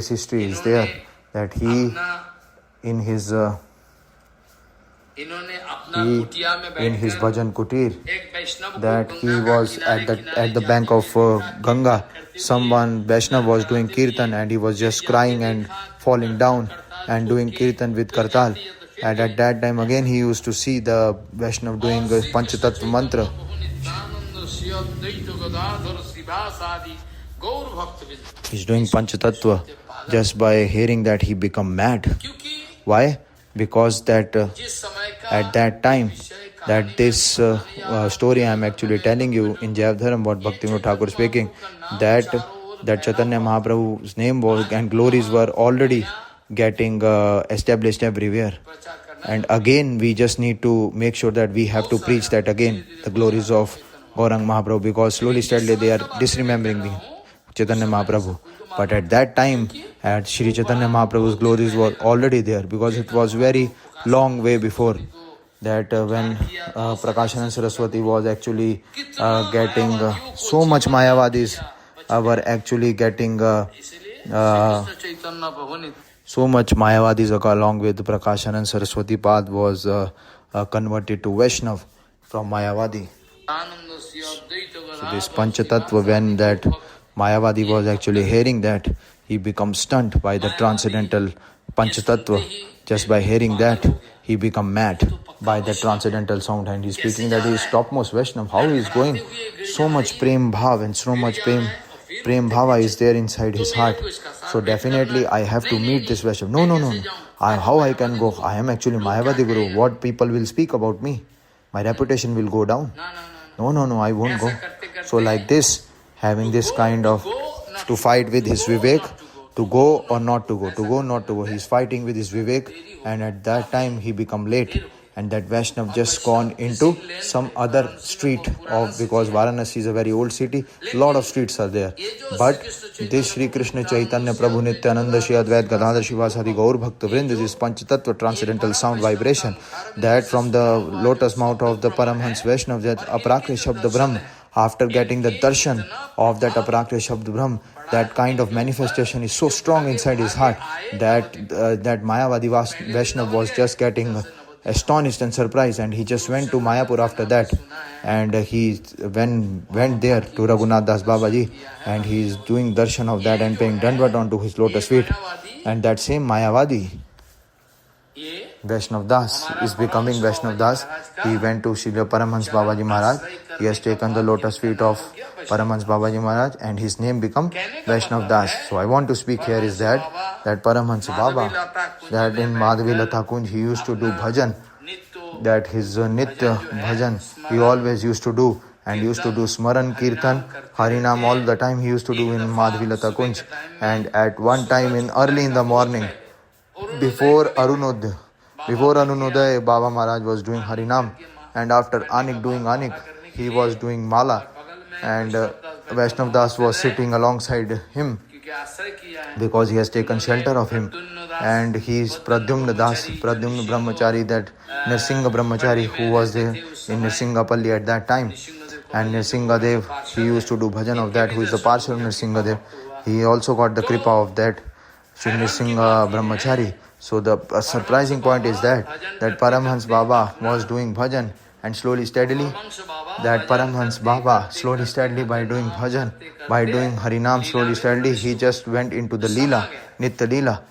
history is there, that he in his bhajan kutir, that he was at the bank of Ganga. Someone Vaishnav was doing kirtan, and he was just crying and falling down and doing kirtan with kartal. And at that time again he used to see the Vaishnav doing Panchatattva mantra. He's doing Panchatattva. Just by hearing that he become mad. Why? Because that at that time, that this story I am actually telling you in Jayavdharam, what Bhaktivinoda Thakur speaking, that Chaitanya Mahaprabhu's name was and glories were already getting established everywhere. And again, we just need to make sure that we have to preach that again, the glories of Gaurang Mahaprabhu, because slowly, steadily they are disremembering the Chaitanya Mahaprabhu. But at that time, at Shri Chaitanya Mahaprabhu's glories were already there, because it was very long way before that when Prakashanand Saraswati was actually getting so much Mayavadis were actually getting so much Mayavadis along with Prakashanand Saraswati Pad was converted to Vaishnav from Mayavadi. So this Panchatattva, when that Mayavadi was actually hearing that, he becomes stunned by the transcendental Panchatattva. Just by hearing that, he become mad by the transcendental sound, and he's speaking that he is topmost Vaishnav. How he is going? So much Prem Bhav and so much Prem Bhava is there inside his heart. So definitely I have to meet this Vaishnav. No. How I can go? I am actually Mayavadi Guru. What people will speak about me? My reputation will go down. No, I won't go. So like this, having this kind of to fight with his Vivek, to go or not to go, not to go. He's fighting with his Vivek, and at that time he become late, and that Vaishnav just gone into some other street because Varanasi is a very old city, lot of streets are there. But this Sri Krishna Chaitanya Prabhu Nityananda Shri Advait Gadadhar Shivasadi Gaur Bhakta Vrind, this Panchatattva transcendental sound vibration, that from the lotus mouth of the Paramhans Vaishnav, that Aprakrit Shabda Brahm, after getting the darshan of that Aprakrit Shabda Brahm, that kind of manifestation is so strong inside his heart that Mayavadi Vaishnav was just getting astonished and surprised, and he just went to Mayapur after that, and he went there to Raghunath Das Babaji, and he is doing darshan of that and paying dandvat onto his lotus feet. And that same Mayavadi, Vaishnav Das is becoming Vaishnav Das. He went to Srila Paramhans Babaji Maharaj. He has taken the lotus feet of Paramhans Babaji Maharaj and his name become Vaishnav Das. So I want to speak here is that Paramhans Baba, that in Madhavi Lata Kunj he used to do bhajan, that his Nitya bhajan he always used to do, and used to do Smaran, Kirtan, Harinam all the time he used to do in Madhavi Lata Kunj. And at one time early in the morning, before Arunodaya, Baba Maharaj was doing Harinam, and after doing Anik, he was doing Mala, and Vaishnav Das was sitting alongside him because he has taken shelter of him. And he is Pradyumna Das, Pradyumna Brahmachari, that Nirsingha Brahmachari who was there in Nirsingapalli at that time. And Nirsingha Dev, he used to do bhajan of that, who is the partial Nirsingha Dev. He also got the kripa of that Sri Nirsingha Brahmachari. So the surprising point is that Paramhans Baba was doing bhajan, and slowly steadily, by doing bhajan, by doing Harinam slowly steadily, he just went into the Leela, Nitya Leela.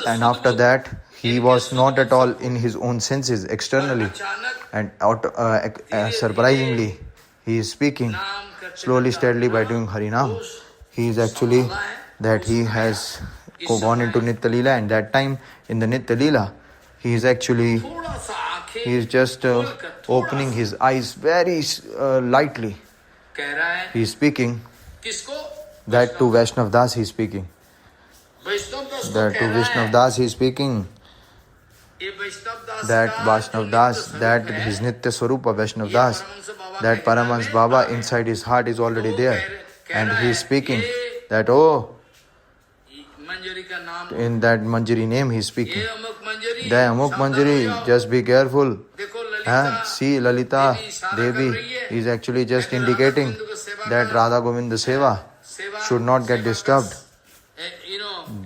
And after that, he was not at all in his own senses externally. And surprisingly, he is speaking slowly, steadily by doing Harinam. He is actually that he has gone into Nitya Leela, and that time in the Nitya Leela, he is just opening his eyes very lightly. He is speaking that to Vaishnav Das he is speaking. That to Vaishnav Das he is speaking. That Vaishnav Das, that his Nitya Swarupa Vaishnav Das, that Paramhans Baba inside his heart is already there. And he is speaking that, in that Manjari name he is speaking. That Amuk Manjari, just be careful. See, Lalita Devi is actually just indicating that Radha Govinda Seva should not get disturbed.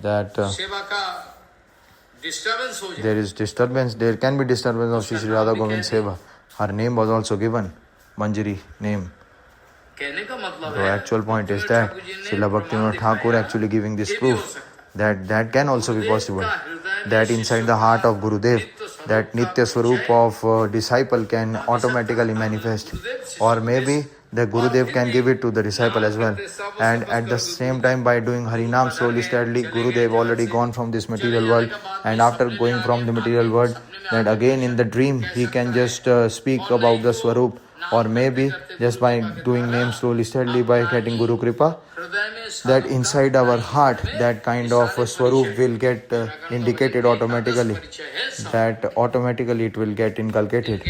That there is disturbance, there can be disturbance of Shri Radha Govind Seva. Her name was also given, Manjari name. The actual point is that Srila Bhaktivinoda Thakur actually giving this proof that can also be possible. That inside the heart of Gurudev, that Nitya Swarup of disciple can automatically manifest. Or maybe the Gurudev can give it to the disciple as well. And at the same time, by doing Harinam slowly, steadily, Gurudev already gone from this material world. And after going from the material world, that again in the dream, he can just speak about the Swarup. Or maybe just by doing name slowly, steadily, by getting Guru Kripa, that inside our heart, that kind of Swarup will get indicated automatically. That automatically it will get inculcated.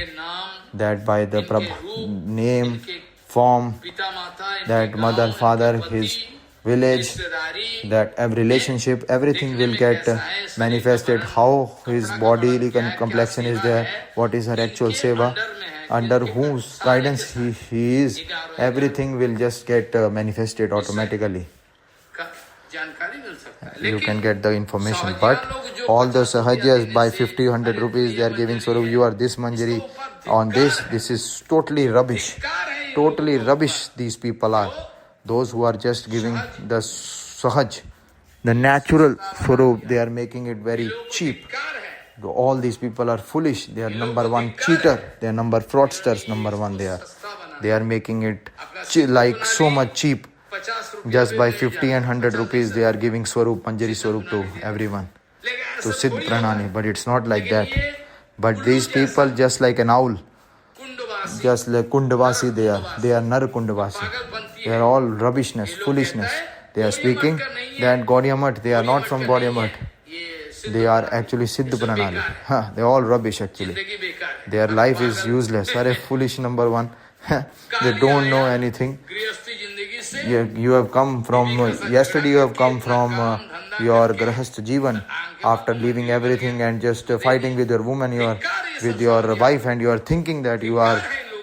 That by the name, form, that mother, father, his village, that relationship, everything will get manifested. How his bodily complexion is there, what is her actual seva, under whose guidance he is, everything will just get manifested automatically. You can get the information. But all the sahajas by 50, 100 rupees they are giving Swarup, you are this Manjari on this is totally rubbish. Totally rubbish these people are. Those who are just giving the sahaj, the natural Swarup, they are making it very cheap. All these people are foolish. They are number one cheater. They are number fraudsters. Number one they are. They are making it like so much cheap. Just by 50 and 100 rupees they are giving Swarup, Manjari Swarup to everyone, to Siddh Pranani. But it's not like that. But these people just like an owl, just like Kundavasi they are Nar Kundavasi. They are all rubbishness, foolishness. They are speaking that Gaudiya Math, they are not from Gaudiya Math. They are actually Siddh Pranali. They are all rubbish actually. Their life is useless. Very foolish number one. They don't know anything. You have come from, yesterday you have come from your Grahastha Jivan, after leaving everything and just fighting with your woman, with your wife, and you are thinking that you are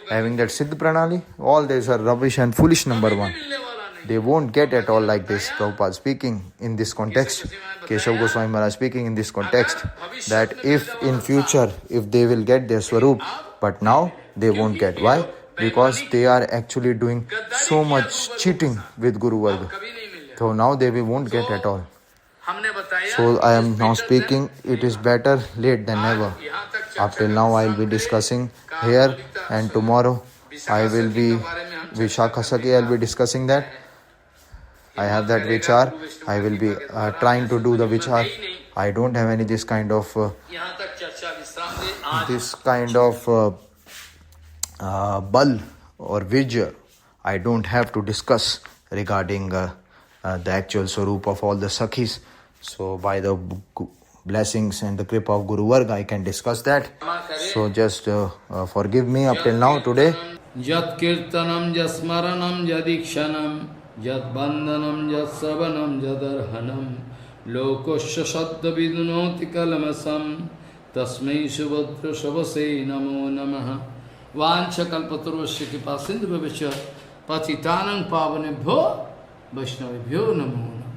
having that Siddh Pranali. All these are rubbish and foolish number one. They won't get at all like this. Prabhupada speaking in this context, Keshav Goswami Maharaj speaking in this context, that if in future, if they will get their Swarup, but now they won't get. Why? Because they are actually doing so much cheating with Guru Varga. So now they won't get at all. हमने बताया So I am it's now better speaking. It is better late than never. आज यहाँ तक चर्चा Up till now I will be discussing here, and tomorrow I will be Vishakha Sakhi. I will be discussing that. I have that vichar. I will be trying to do the vichar. I don't have any this kind of यहाँ तक चर्चा विश्राम दे आज this kind of bal or vijay. I don't have to discuss regarding the actual swarup of all the sakhis. So by the blessings and the kripa of Guru Varga, I can discuss that. So just forgive me up till now today. Jat kirtanam jasmaranam jadikshanam jat bandhanam jat savanam jadarhanam lokosya sadda vidunoti kalamasam tasmai subhadra savase namo namaha vancha kalpatarusya kripa sindhu bhavasya patitanam pavanebhyo vaishnavibhyo namo namaha.